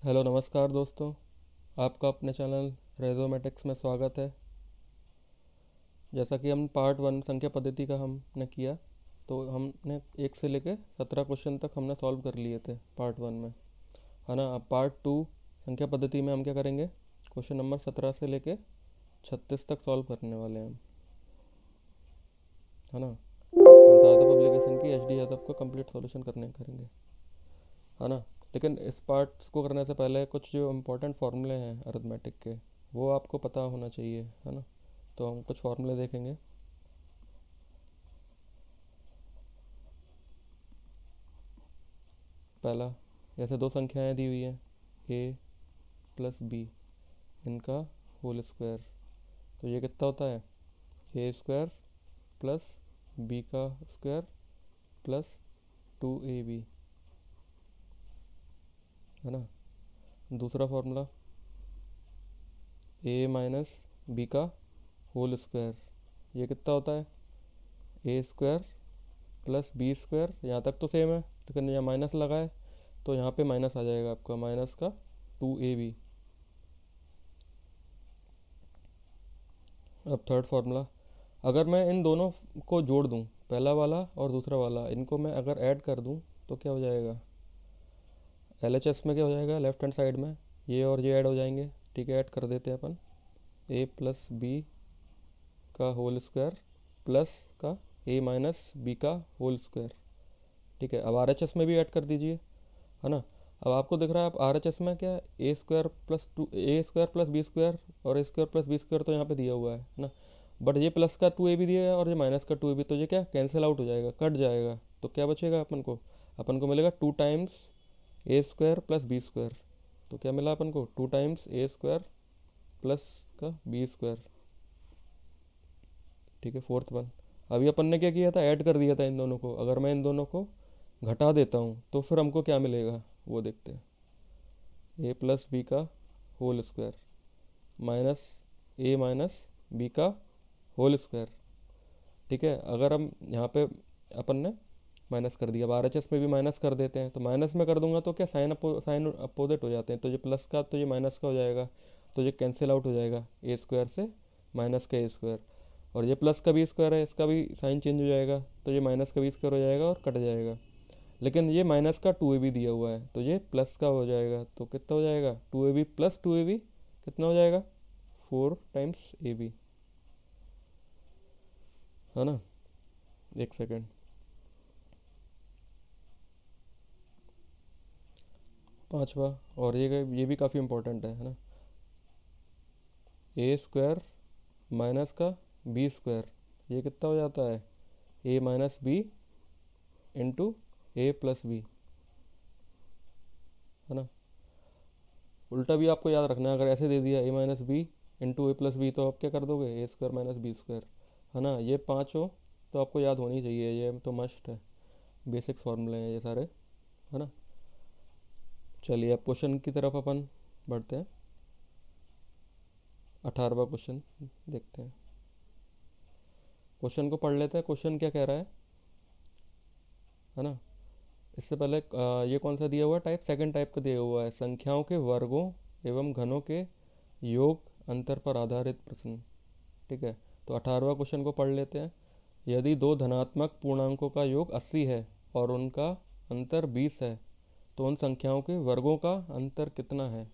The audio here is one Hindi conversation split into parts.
हेलो नमस्कार दोस्तों। आपका अपने चैनल रेजोमेटिक्स में स्वागत है। जैसा कि हम पार्ट वन संख्या पद्धति का हमने किया, तो हमने 1 से लेकर 17 क्वेश्चन तक हमने सॉल्व कर लिए थे पार्ट वन में, है ना। अब पार्ट टू संख्या पद्धति में हम क्या करेंगे, क्वेश्चन नंबर 17 से लेकर 36 तक सॉल्व करने वाले हैं हम, है ना। हम शारदा पब्लिकेशन की HD यादव को कंप्लीट सॉल्यूशन करने करेंगे, है ना। लेकिन इस पार्ट को करने से पहले कुछ जो इम्पोर्टेंट फार्मूले हैं अरिथमेटिक के, वो आपको पता होना चाहिए, है ना। तो हम कुछ फार्मूले देखेंगे। पहला, जैसे दो संख्याएं दी हुई हैं a प्लस बी, इनका होल स्क्वायर, तो ये कितना होता है a² प्लस बी का स्क्वायर प्लस 2ab, है ना। दूसरा फार्मूला a माइनस बी का होल स्क्वायर, ये कितना होता है a² प्लस b²। यहाँ तक तो सेम है, लेकिन यहाँ माइनस लगा है तो यहाँ पे माइनस आ जाएगा आपका, माइनस का 2ab। अब थर्ड फार्मूला, अगर मैं इन दोनों को जोड़ दूँ, पहला वाला और दूसरा वाला, इनको मैं अगर ऐड कर दूँ तो क्या हो जाएगा, LHS में क्या हो जाएगा, लेफ्ट हैंड साइड में ये और ये ऐड हो जाएंगे। ठीक है, ऐड कर देते हैं अपन, a प्लस बी का होल स्क्वायर प्लस का a माइनस बी का होल स्क्वायर। ठीक है, अब RHS में भी ऐड कर दीजिए, है ना। अब आपको दिख रहा है, अब RHS में क्या है, a² प्लस b² और a² प्लस b² तो यहाँ पे दिया हुआ है ना। बट ये प्लस का 2ab दिया है और ये माइनस का 2ab, तो ये क्या कैंसिल आउट हो जाएगा, कट जाएगा। तो क्या बचेगा अपन को मिलेगा 2 टाइम्स a² प्लस b²। तो क्या मिला अपन को, 2 टाइम्स a² प्लस का b²। ठीक है, फोर्थ वन। अभी अपन ने क्या किया था, ऐड कर दिया था इन दोनों को। अगर मैं इन दोनों को घटा देता हूँ तो फिर हमको क्या मिलेगा वो देखते हैं। a प्लस बी का whole square minus a minus B का होल स्क्वायर। ठीक है, अगर हम यहाँ पे अपन ने माइनस कर दिया, अब RHS में भी माइनस कर देते हैं, तो माइनस में कर दूंगा तो क्या साइन अपोजिट हो जाते हैं, तो ये प्लस का तो ये माइनस का हो जाएगा, तो ये कैंसिल आउट हो जाएगा a² से माइनस का a²। और ये प्लस का b² है, इसका भी साइन चेंज हो जाएगा, तो ये माइनस का b² हो जाएगा और कट जाएगा। लेकिन ये माइनस का 2ab दिया हुआ है, तो ये प्लस का हो जाएगा, तो कितना हो जाएगा 2ab प्लस 2ab कितना हो जाएगा 4 टाइम्स ab, है ना। एक सेकेंड, पांचवा, और ये भी काफ़ी इंपॉर्टेंट है ना। a² माइनस का b², ये कितना हो जाता है a minus B into a plus B, है ना। उल्टा भी आपको याद रखना है, अगर ऐसे दे दिया a minus B into a plus B, तो आप क्या कर दोगे a² माइनस b², है ना। ये पाँचों तो आपको याद होनी चाहिए, ये तो मस्ट है, बेसिक फार्मूले हैं ये सारे, है ना। चलिए अब क्वेश्चन की तरफ अपन बढ़ते हैं। 18वां क्वेश्चन देखते हैं। क्वेश्चन को पढ़ लेते हैं, क्वेश्चन क्या कह रहा है ना। इससे पहले ये कौन सा दिया हुआ है टाइप, सेकंड टाइप का दिया हुआ है, संख्याओं के वर्गों एवं घनों के योग अंतर पर आधारित प्रश्न। ठीक है, तो 18वां क्वेश्चन को पढ़ लेते हैं। यदि दो धनात्मक पूर्णांकों का योग 80 है और उनका अंतर 20 है, तो उन संख्याओं के वर्गों का अंतर कितना है।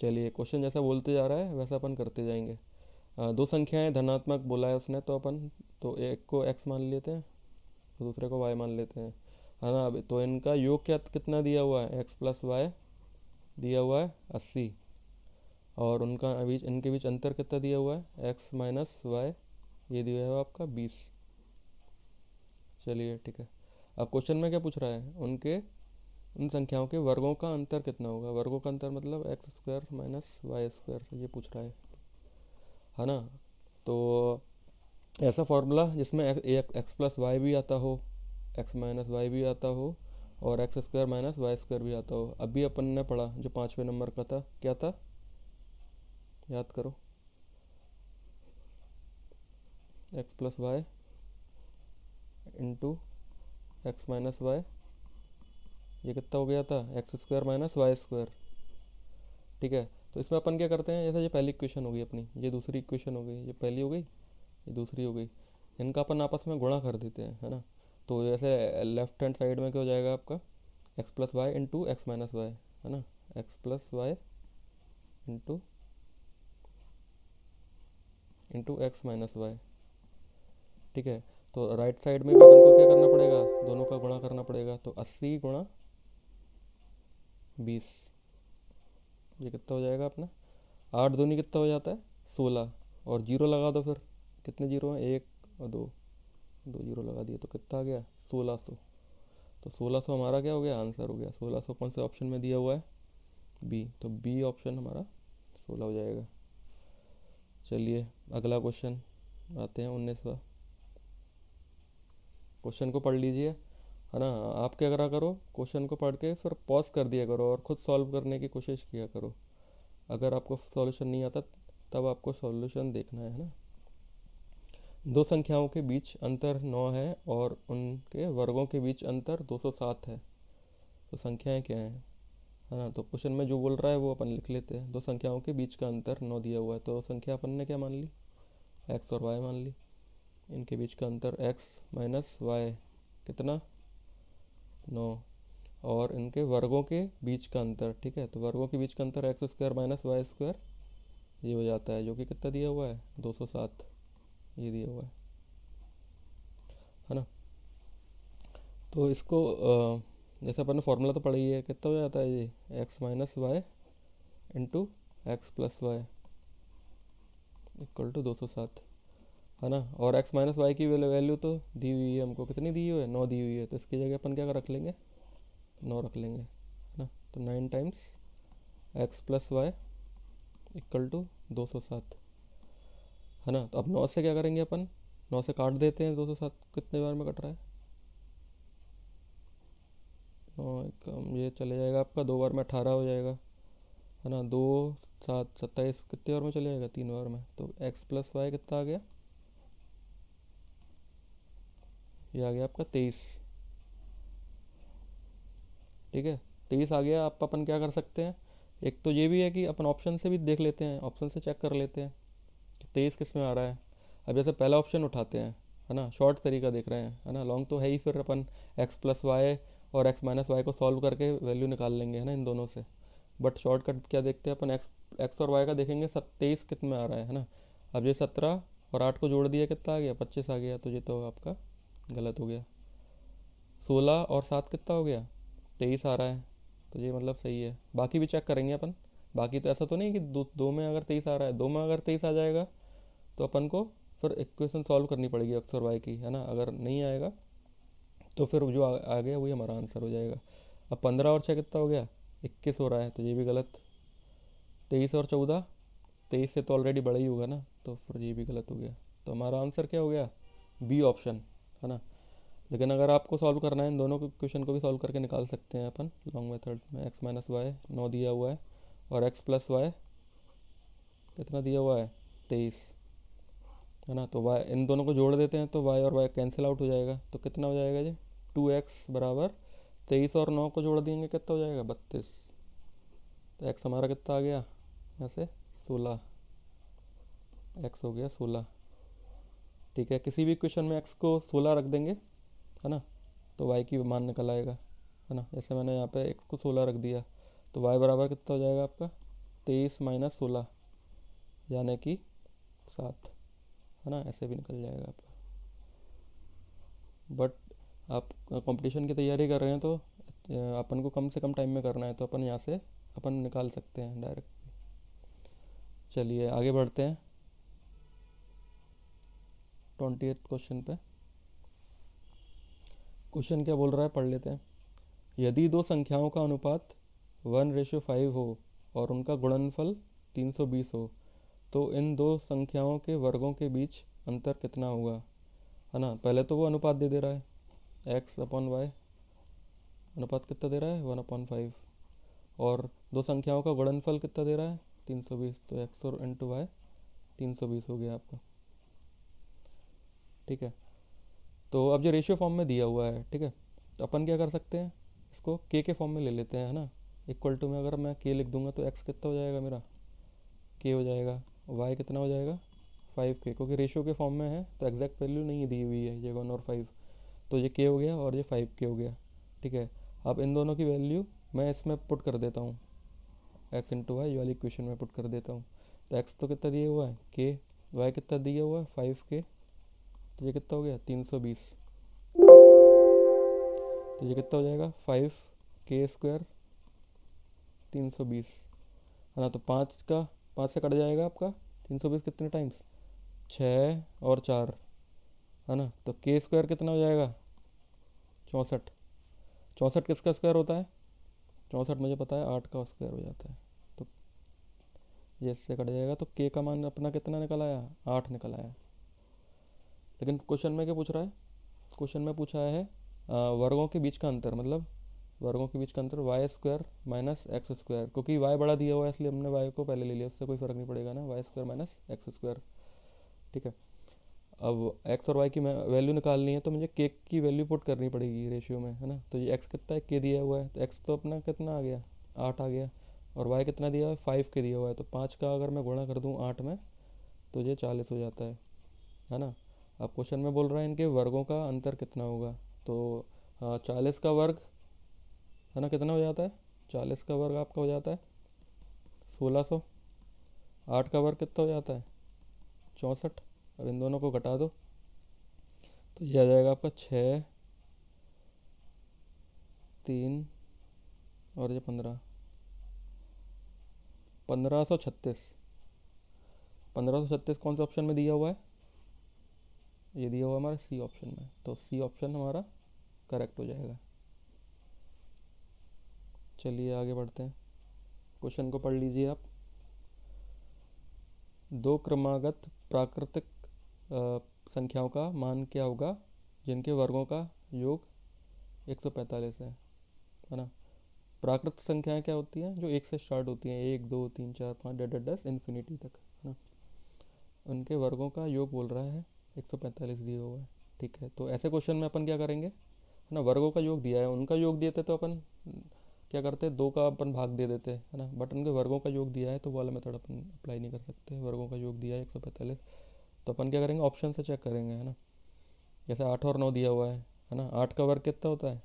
चलिए, क्वेश्चन जैसा बोलते जा रहा है वैसा अपन करते जाएंगे। दो संख्याएं धनात्मक बोला है उसने, तो अपन तो एक को x मान लेते हैं, तो दूसरे को y मान लेते हैं, है ना। अब तो इनका योग क्या कितना दिया हुआ है, x प्लस वाई दिया हुआ है 80, और उनका बीच इनके बीच अंतर कितना दिया हुआ है x माइनस वाई, ये दिया हुआ है आपका 20। चलिए ठीक है, अब क्वेश्चन में क्या पूछ रहा है, उनके उन संख्याओं के वर्गों का अंतर कितना होगा। वर्गों का अंतर मतलब x² माइनस y², ये पूछ रहा है ना। तो ऐसा फार्मूला जिसमें एक्स प्लस वाई भी आता हो, एक्स माइनस वाई भी आता हो, और x² माइनस y² भी आता हो। अभी अपन ने पढ़ा जो 5वें नंबर का था, क्या था याद करो, X plus Y into X minus Y, ये कितना हो गया था x² माइनस y², ठीक है। तो इसमें अपन क्या करते हैं, जैसे ये पहली इक्वेशन हो गई अपनी, ये दूसरी इक्वेशन हो गई, ये पहली हो गई, ये दूसरी हो गई, इनका अपन आपस में गुणा कर देते हैं, है ना। तो जैसे लेफ्ट हैंड साइड में क्या हो जाएगा आपका, X plus Y into X minus Y, है ना, X plus Y into into X minus Y, ठीक है। तो राइट साइड में भी अपन को क्या करना पड़ेगा, दोनों का गुणा करना पड़ेगा। तो 80 गुणा 20, ये कितना हो जाएगा अपना, 8 दूनी कितना हो जाता है 16, और जीरो लगा दो फिर, कितने जीरो हैं, एक और दो, दो जीरो लगा दिए तो कितना आ गया 1600। तो 1600 हमारा क्या हो गया, आंसर हो गया। 1600 कौन से ऑप्शन में दिया हुआ है, बी, तो बी ऑप्शन हमारा 16 हो जाएगा। चलिए अगला क्वेश्चन आते हैं 19वां। क्वेश्चन को पढ़ लीजिए, है ना। आप क्या करा करो, क्वेश्चन को पढ़ के फिर पॉज कर दिया करो और खुद सॉल्व करने की कोशिश किया करो। अगर आपको सॉल्यूशन नहीं आता तब आपको सॉल्यूशन देखना है ना। दो संख्याओं के बीच अंतर 9 है और उनके वर्गों के बीच अंतर 207 है, तो संख्याएं क्या हैं, है ना। तो क्वेश्चन में जो बोल रहा है वो अपन लिख लेते हैं। दो संख्याओं के बीच का अंतर 9 दिया हुआ है, तो संख्या अपन ने क्या मान ली, एक्स और वाई मान ली। इनके बीच का अंतर एक्स माइनस वाई कितना 9, और इनके वर्गों के बीच का अंतर, ठीक है, तो वर्गों के बीच का अंतर X square minus Y square, ये हो जाता है, जो कि कितना दिया हुआ है 207, ये दिया हुआ है ना। तो इसको जैसे अपन ने फॉर्मूला तो पढ़ा ही है, कितना हो जाता है ये X minus Y into X plus Y equal to 207, है ना। और एक्स माइनस वाई की वैल्यू तो दी हुई है हमको, कितनी दी हुई है 9 दी हुई है, तो इसकी जगह अपन क्या रख लेंगे 9 रख लेंगे, है ना। तो 9 times X plus Y equal to 207, है ना। तो अब 9 से क्या करेंगे अपन, 9 से काट देते हैं, 207 कितने बार में कट रहा है, 9 ये चले जाएगा आपका 2 बार में 18 हो जाएगा, है ना। 2 7 27 कितने बार में चले जाएगा, 3 बार में। तो एक्स प्लस वाई कितना आ गया, ये आ गया आपका 23, ठीक है। 23 आ गया। आप अपन क्या कर सकते हैं, एक तो ये भी है कि अपन ऑप्शन से भी देख लेते हैं, ऑप्शन से चेक कर लेते हैं कि 23 किस में आ रहा है। अब जैसे पहला ऑप्शन उठाते हैं, है ना, शॉर्ट तरीका देख रहे हैं, है ना, लॉन्ग तो है ही, फिर अपन एक्स प्लस वाई और एक्स माइनस वाई को सॉल्व करके वैल्यू निकाल लेंगे, है ना, इन दोनों से। बट शॉर्टकट क्या देखते हैं अपन, एक्स एक्स और वाई का देखेंगे, 23 कित में आ रहा है ना। अब ये 17 और 8 को जोड़ दिया, कितना आ गया 25 आ गया, तो ये तो आपका गलत हो गया। 16 और 7 कितना हो गया 23 आ रहा है, तो ये मतलब सही है। बाकी भी चेक करेंगे अपन, बाकी तो ऐसा तो नहीं कि दो में अगर 23 आ रहा है, दो में अगर 23 आ जाएगा तो अपन को फिर इक्वेशन सॉल्व करनी पड़ेगी एक्स और वाई की, है ना। अगर नहीं आएगा तो फिर जो आ गया वही हमारा आंसर हो जाएगा। अब 15 और 6 कितना हो गया 21 हो रहा है, तो ये भी गलत। 23 और 14, 23 से तो ऑलरेडी बड़ा ही होगा ना, तो फिर ये भी गलत हो गया। तो हमारा आंसर क्या हो गया, बी ऑप्शन, है ना। लेकिन अगर आपको सॉल्व करना है, इन दोनों क्वेश्चन को भी सॉल्व करके निकाल सकते हैं अपन लॉन्ग मेथड में। एक्स माइनस वाई 9 दिया हुआ है और एक्स प्लस वाई कितना दिया हुआ है 23, है ना। तो वाई इन दोनों को जोड़ देते हैं तो वाई और वाई कैंसिल आउट हो जाएगा, तो कितना हो जाएगा जी 2x बराबर 23 और 9 को जोड़ देंगे कितना हो जाएगा 32। तो एक्स हमारा कितना आ गया यहाँ से 16, एक्स हो गया 16, ठीक है। किसी भी क्वेश्चन में एक्स को 16 रख देंगे, है ना, तो वाई की मान निकल आएगा, है ना। जैसे मैंने यहाँ पे एक्स को 16 रख दिया, तो वाई बराबर कितना हो जाएगा आपका 23 माइनस 16 यानी कि 7, है ना, ऐसे भी निकल जाएगा आपका। बट आप कंपटीशन की तैयारी कर रहे हैं तो अपन को कम से कम टाइम में करना है, तो अपन यहाँ से अपन निकाल सकते हैं डायरेक्ट। चलिए आगे बढ़ते हैं 28 क्वेश्चन पे। क्वेश्चन क्या बोल रहा है पढ़ लेते हैं। यदि दो संख्याओं का अनुपात 1:5 हो और उनका गुणनफल 320 हो, तो इन दो संख्याओं के वर्गों के बीच अंतर कितना होगा, है ना। पहले तो वो अनुपात दे रहा है, एक्स अपॉन वाई अनुपात कितना दे रहा है 1/5, और दो संख्याओं का गुणनफल कितना दे रहा है 320, तो एक्स और इंटू वाई 320 हो गया आपका, ठीक है। तो अब ये रेशियो फॉर्म में दिया हुआ है, ठीक है, तो अपन क्या कर सकते हैं, इसको के फॉर्म में ले लेते हैं, है ना। इक्वल टू में अगर मैं के लिख दूंगा तो एक्स कितना हो जाएगा मेरा, के हो जाएगा, वाई कितना हो जाएगा 5k, क्योंकि रेशियो के फॉर्म में है तो एग्जैक्ट वैल्यू नहीं दी हुई है, ये 1 और 5, तो ये के हो गया और ये 5k हो गया। ठीक है, अब इन दोनों की वैल्यू मैं इसमें पुट कर देता हूँ, एक्स इंटू वाई वाली इक्वेशन में पुट कर देता हूँ। तो एक्स तो कितना दिया हुआ है के, वाई कितना दिया हुआ है 5k, तो ये कितना हो गया 320, तो ये कितना हो जाएगा 5k² 320, है ना। तो 5 से कट जाएगा आपका 320 कितने टाइम्स, 6 और 4, है ना। तो k² कितना हो जाएगा 64, 64 किसका स्क्वायर होता है, 64 मुझे पता है 8 का स्क्वायर हो जाता है, तो ये इससे कट जाएगा। तो k का मान अपना कितना निकल आया, 8 निकल आया। लेकिन क्वेश्चन में क्या पूछ रहा है, क्वेश्चन में पूछा है वर्गों के बीच का अंतर, मतलब वर्गों के बीच का अंतर y² माइनस x², क्योंकि y बड़ा दिया हुआ है इसलिए हमने y को पहले ले लिया, उससे कोई फ़र्क नहीं पड़ेगा ना, y² माइनस x²। ठीक है, अब x और y की वैल्यू निकालनी है तो मुझे k की वैल्यू पुट करनी पड़ेगी रेशियो में, है ना। तो ये x कितना है, k दिया हुआ है, तो x तो अपना कितना आ गया 8 आ गया, और y कितना दिया हुआ है 5k दिया हुआ है, तो 5 का अगर मैं गुणा कर दूँ 8 में तो ये 40 हो जाता है ना। अब क्वेश्चन में बोल रहा है इनके वर्गों का अंतर कितना होगा, तो 40 का वर्ग, है ना, कितना हो जाता है, 40 का वर्ग आपका हो जाता है 1600, 8 का वर्ग कितना हो जाता है 64। अब इन दोनों को घटा दो तो ये आ जाएगा आपका 6, 3 और ये 15, 1536। 1536 कौन से ऑप्शन में दिया हुआ है, ये दिया हुआ है हमारा सी ऑप्शन में, तो सी ऑप्शन हमारा करेक्ट हो जाएगा। चलिए आगे बढ़ते हैं, क्वेश्चन को पढ़ लीजिए आप। दो क्रमागत प्राकृतिक संख्याओं का मान क्या होगा जिनके वर्गों का योग 145 है ना। प्राकृतिक संख्याएं क्या होती हैं, जो एक से स्टार्ट होती हैं, 1 2 3 4 5 डट डट डट इन्फिनिटी तक, है ना। उनके वर्गों का योग बोल रहा है 145 दिया हुआ है। ठीक है, तो ऐसे क्वेश्चन में अपन क्या करेंगे, है ना, वर्गों का योग दिया है, उनका योग देते तो अपन क्या करते हैं, 2 का अपन भाग दे देते हैं, है ना। बट उनके वर्गों का योग दिया है तो वो वाला मेथड अपन अप्लाई नहीं कर सकते, वर्गों का योग दिया है 145, तो अपन क्या करेंगे, ऑप्शन से चेक करेंगे, है ना। जैसे 8 और 9 दिया हुआ है ना, 8 का वर्ग कितना होता है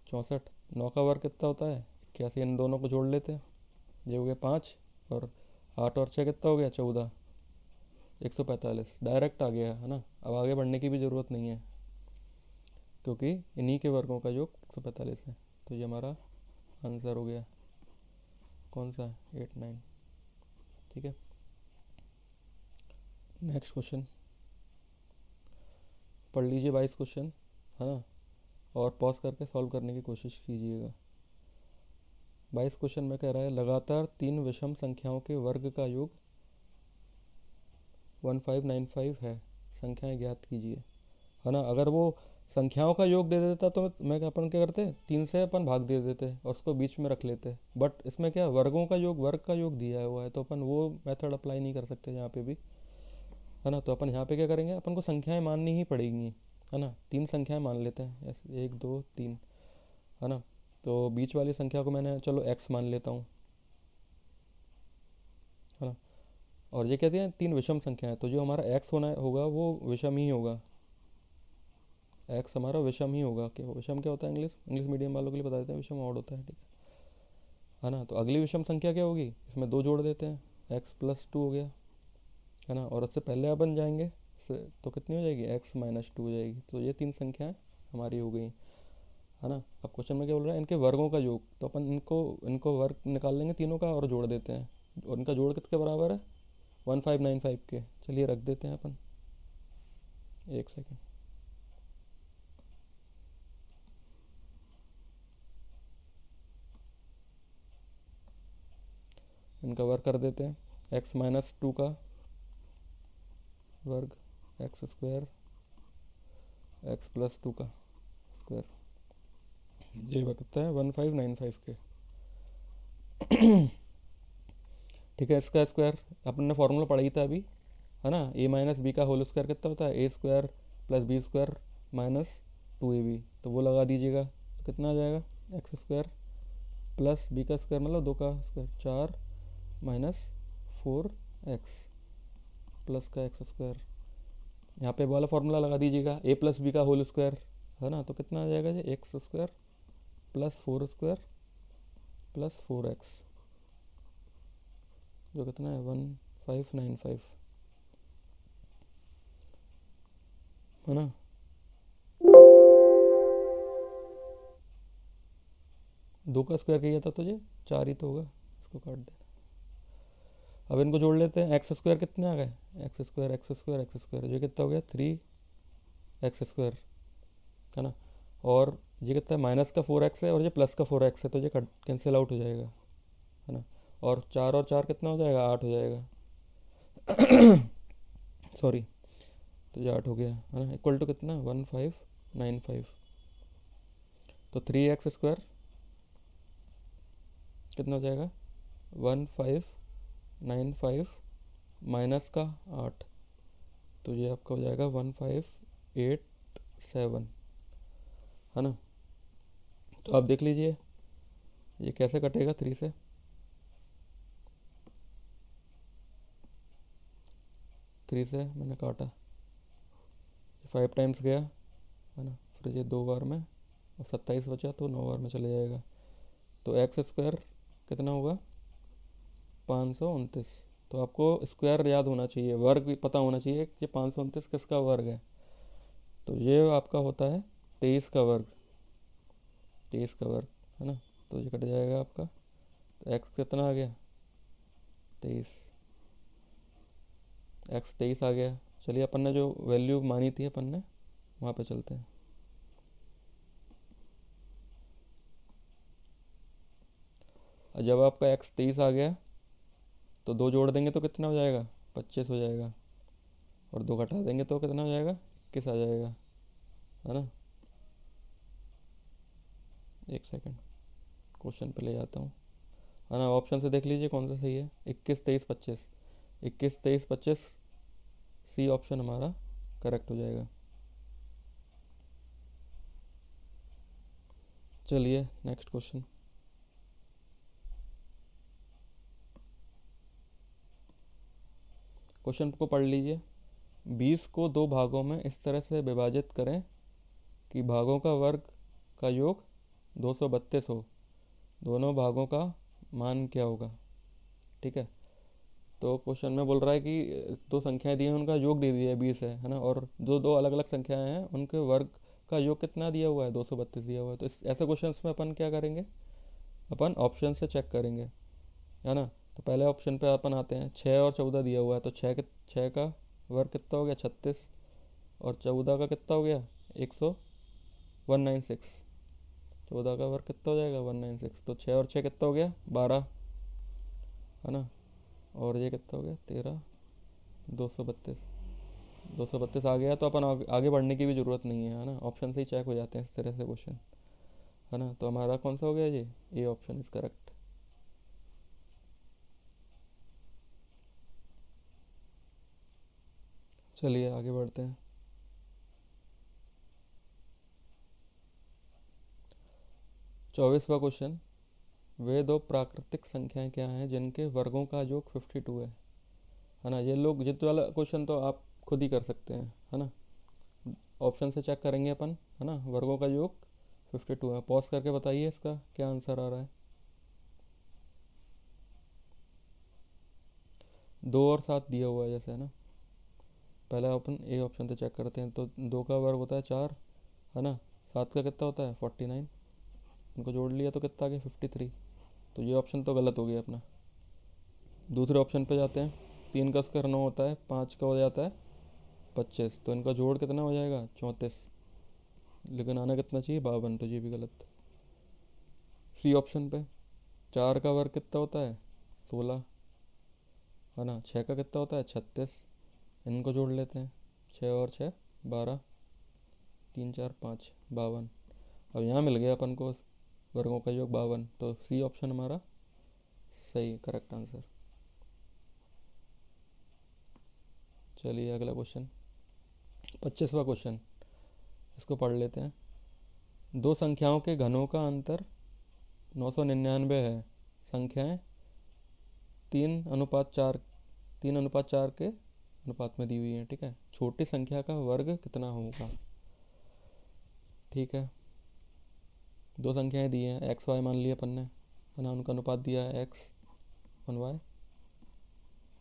64, 9 का वर्ग कितना होता है 81, इन दोनों को जोड़ लेते हैं, ये हो गया 5, और 8 और 6 कितना हो गया 14, 145 डायरेक्ट आ गया, है ना। अब आगे बढ़ने की भी ज़रूरत नहीं है क्योंकि इन्हीं के वर्गों का योग 145 है, तो ये हमारा आंसर हो गया, कौन सा 8 9। ठीक है, नेक्स्ट क्वेश्चन पढ़ लीजिए, 22 क्वेश्चन, है ना, और पॉज करके सॉल्व करने की कोशिश कीजिएगा। 22 क्वेश्चन में कह रहा है लगातार 3 विषम संख्याओं के वर्ग का योग 1595 है, संख्याएं ज्ञात कीजिए, है ना। अगर वो संख्याओं का योग दे देता तो मैं अपन क्या करते, 3 से अपन भाग दे देते और उसको बीच में रख लेते, बट इसमें क्या वर्गों का योग, वर्ग का योग दिया हुआ है, तो अपन वो मेथड अप्लाई नहीं कर सकते यहाँ पे भी, है ना। तो अपन यहाँ पे क्या करेंगे, अपन को संख्याएं माननी ही पड़ेंगी, है ना। 3 संख्याएं मान लेते हैं, ऐसे 1 2 3, है ना। तो बीच वाली संख्या को मैंने चलो x मान लेता हूँ, है ना। और ये कहते हैं 3 विषम संख्या है, तो जो हमारा x होना होगा वो विषम ही होगा, x हमारा विषम ही होगा। क्या विषम क्या होता है, इंग्लिश इंग्लिश मीडियम वालों के लिए बता देते हैं, विषम ऑड होता है, ठीक है ना। तो अगली विषम संख्या क्या होगी, इसमें 2 जोड़ देते हैं, x+2 हो गया, है ना। और उससे पहले अपन जाएंगे तो कितनी हो जाएगी, x-2 हो जाएगी। तो ये 3 संख्याएं हमारी हो गई, है ना। अब क्वेश्चन में क्या बोल रहा है, इनके वर्गों का योग, तो अपन इनको इनको वर्ग निकाल लेंगे तीनों का और जोड़ देते हैं, और इनका जोड़ किसके बराबर है 1595 के। चलिए रख देते हैं अपन, एक सेकेंड, इनका वर्ग कर देते हैं, x-2 का वर्ग, x² x+2 का स्क्वायर, ये बताता है 1595 के। ठीक है, इसका स्क्वायर अपन ने फॉर्मूला पढ़ा ही था अभी, है ना। a-b का होल स्क्वायर कितना होता है, a² + b² - 2ab, तो वो लगा दीजिएगा, तो कितना आ जाएगा x² प्लस बी का स्क्वायर मतलब 2 का स्क्वायर, 4 माइनस 4x प्लस का एक्स स्क्वायर। यहाँ पे वाला फॉर्मूला लगा दीजिएगा, ए प्लस बी का होल स्क्वायर है ना, तो कितना आ जाएगा जी, x square plus 4 square plus 4x, जो कितना है 1595 है ना। दो का स्क्वायर किया था तुझे, 4 ही तो होगा, इसको काट देना। अब इनको जोड़ लेते हैं, एक्स स्क्वायर कितने आ गए, x square x square x square, ये कितना हो गया 3x स्क्वायर है ना। और ये कितना है, माइनस का 4x है और ये प्लस का 4x है, तो ये कैंसिल आउट हो जाएगा है ना। और 4 और 4 कितना हो जाएगा, 8 हो जाएगा सॉरी, तो ये 8 हो गया है ना, इक्वल टू कितना 1595। तो 3x स्क्वायर कितना हो जाएगा 1595 माइनस का 8, तो ये आपका हो जाएगा 1587 है ना। तो आप देख लीजिए ये कैसे कटेगा 3 से, 3 से मैंने काटा, 5 टाइम्स गया है ना, फिर ये 2 बार में और 27 बचा तो 9 बार में चले जाएगा। तो एक्स स्क्वायर कितना होगा 529। तो आपको स्क्वायर याद होना चाहिए, वर्ग भी पता होना चाहिए कि 529 किसका वर्ग है। तो ये आपका होता है 23 का वर्ग, 23 का वर्ग है ना। तो ये कट जाएगा आपका, तो एक्स कितना आ गया 23, एक्स 23 आ गया। चलिए अपन ने जो वैल्यू मानी थी अपन ने वहाँ पे चलते हैं। और जब आपका एक्स 23 आ गया तो 2 जोड़ देंगे तो कितना हो जाएगा 25 हो जाएगा, और 2 घटा देंगे तो कितना हो जाएगा 21 आ जाएगा है ना। एक सेकंड क्वेश्चन पे ले जाता हूँ है ना, ऑप्शन से देख लीजिए कौन सा सही है, 21 23 25, 21 23 25 सी ऑप्शन हमारा करेक्ट हो जाएगा। चलिए नेक्स्ट क्वेश्चन। क्वेश्चन को पढ़ लीजिए, 20 को 2 भागों में इस तरह से विभाजित करें कि भागों का वर्ग का योग 232 हो, दोनों भागों का मान क्या होगा। ठीक है, तो क्वेश्चन में बोल रहा है कि दो संख्याएं दी हैं उनका योग दे दिया है 20 है ना, और जो दो अलग अलग संख्याएं हैं उनके वर्ग का योग कितना दिया हुआ है 232 दिया हुआ है। तो ऐसे क्वेश्चन में अपन क्या करेंगे, अपन ऑप्शन से चेक करेंगे है ना। तो पहले ऑप्शन पे अपन आते हैं, 6 और 14 दिया हुआ है, तो 6 का वर्ग कितना हो गया 36, और 14 का कितना हो गया 196, 14 का वर्ग कितना हो जाएगा 196, तो 6 और 6 कितना हो गया 12 है ना, और ये कितना हो गया 13, 232, 232 आ गया। तो अपन आगे बढ़ने की भी ज़रूरत नहीं है ना, ऑप्शन से ही चेक हो जाते हैं इस तरह से क्वेश्चन है ना। तो हमारा कौन सा हो गया जी, ए ऑप्शन इज करेक्ट। चलिए आगे बढ़ते हैं। 24वां क्वेश्चन, वे दो प्राकृतिक संख्याएं क्या हैं जिनके वर्गों का योग 52 है ना। ये लोग जित वाला क्वेश्चन तो आप खुद ही कर सकते हैं है ना, ऑप्शन से चेक करेंगे अपन है ना। वर्गों का योग 52 है, पॉज करके बताइए इसका क्या आंसर आ रहा है। 2 और 7 दिया हुआ है जैसे है ना, पहले अपन ए ऑप्शन से चेक करते हैं। तो 2 का वर्ग होता है 4 है ना, 7 का कितना होता है 49, इनको जोड़ लिया तो कितना आ गया 53। तो ये ऑप्शन तो गलत हो गया अपना। दूसरे ऑप्शन पे जाते हैं, 3 का स्क्वायर 9 होता है, 5 का हो जाता है 25, तो इनका जोड़ कितना हो जाएगा 34, लेकिन आना कितना चाहिए 52, तो ये भी गलत। सी ऑप्शन पे 4 का वर्ग कितना होता है 16 है ना, 6 का कितना होता है 36, इनको जोड़ लेते हैं, 6 और 6 12, 3 4 5 52। अब यहाँ मिल गया अपन को वर्गों का योग 52, तो सी ऑप्शन हमारा सही करेक्ट आंसर। चलिए अगला क्वेश्चन, 25वां क्वेश्चन, इसको पढ़ लेते हैं। दो संख्याओं के घनों का अंतर 999 है, संख्याएं 3:4, 3:4 के अनुपात में दी हुई हैं, ठीक है। छोटी संख्या का वर्ग कितना होगा, ठीक है। दो संख्याएं दी हैं, एक्स वाई मान लिया अपन ने, है ना, उनका अनुपात दिया है एक्स वन वाई,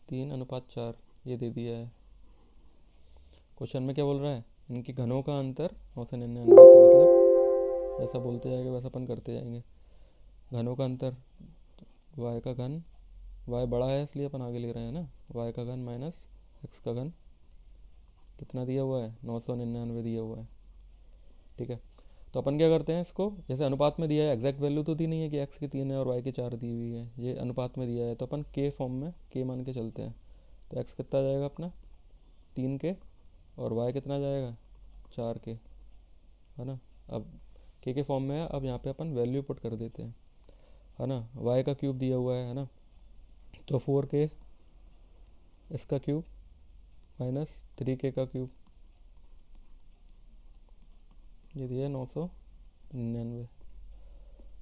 3:4 ये दे दिया है। क्वेश्चन में क्या बोल रहा है, इनके घनों का अंतर 999 आता है, मतलब जैसा बोलते जाएंगे वैसा अपन करते जाएंगे। घनों का अंतर, वाई का घन, वाई बड़ा है इसलिए अपन आगे ले रहे हैं ना, वाई का घन माइनस एक्स का घन कितना दिया हुआ है, 999 दिया हुआ है, ठीक है। तो अपन क्या करते हैं इसको, जैसे अनुपात में दिया है, एग्जैक्ट वैल्यू तो दी नहीं है कि एक्स की 3 है और वाई की 4 दी हुई है, ये अनुपात में दिया है, तो अपन के फॉर्म में के मान के चलते हैं। तो एक्स कितना जाएगा अपना 3 के, और वाई कितना जाएगा 4 के, है ना। अब के फॉर्म में है, अब यहाँ पे अपन वैल्यू पुट कर देते हैं, है ना। वाई का क्यूब दिया हुआ है ना, तो 4 के इसका क्यूब माइनस 3 के का क्यूब, ये दिया है 999,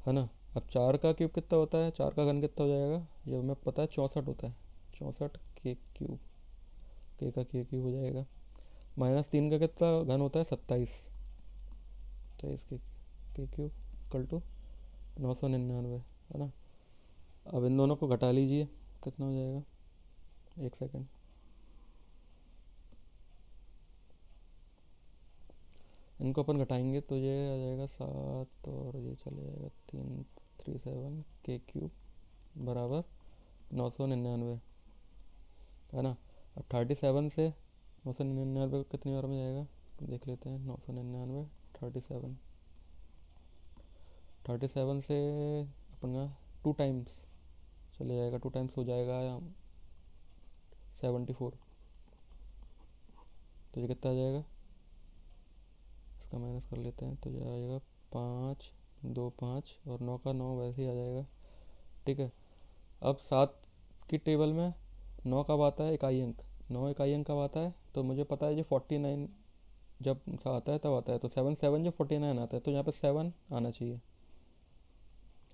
है ना। अब 4 का क्यूब कितना होता है, 4 का घन कितना हो जाएगा, ये हमें पता है 64 होता है, 64 के क्यूब, के का के क्यूब हो जाएगा, माइनस 3 का कितना घन होता है 27, 27 के क्यूब इक्वल टू 999, है ना। अब इन दोनों को घटा लीजिए, कितना हो जाएगा, एक सेकेंड, इनको अपन घटाएंगे तो ये आ जाएगा 7 और ये चले जाएगा 337 के क्यूब बराबर 999, है ना। अब 37 से 999 कितनी बार में जाएगा देख लेते हैं, 999 37, 37 से अपन का 2 टाइम्स चले जाएगा, 2 टाइम्स हो जाएगा 74, तो ये कितना आ जाएगा, इसका माइनस कर लेते हैं, तो ये आएगा 5, 2 5 और 9 का 9 वैसे ही आ जाएगा, ठीक है। अब 7 की टेबल में 9 कब आता है, इकाई अंक, 9 इकाई अंक कब आता है, तो मुझे पता है जो 49 जब सा आता है तब आता है, तो 7 7 जब 49 आता है तो यहाँ पे 7 आना चाहिए,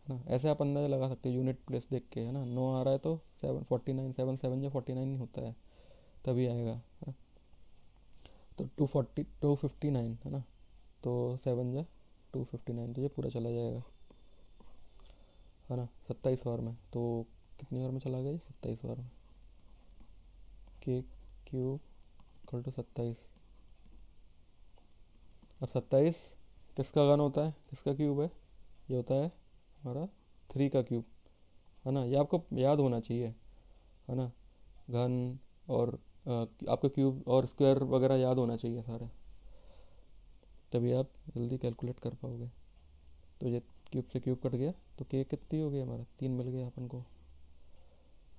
है ना। ऐसे आप अंदाजा लगा सकते हो यूनिट प्लेस देख के, है ना। 9 आ रहा है तो 7 49, 7 7 जब 49 ही होता है तभी आएगा, है ना। तो 259, है ना, तो 7 जा 259, तो ये पूरा चला जाएगा, है ना, 27 बार में, तो कितनी बार में चला गया, 27 बार में, के क्यूब इक्वल टू 27। अब 27 किसका घन होता है, किसका क्यूब है, ये होता है हमारा 3 का क्यूब, है ना। ये आपको याद होना चाहिए, है ना, घन और आपको क्यूब और स्क्वायर वगैरह याद होना चाहिए सारे, तभी आप जल्दी कैलकुलेट कर पाओगे। तो ये क्यूब से क्यूब कट गया, तो के कितनी हो गई हमारा 3 मिल गया अपन को,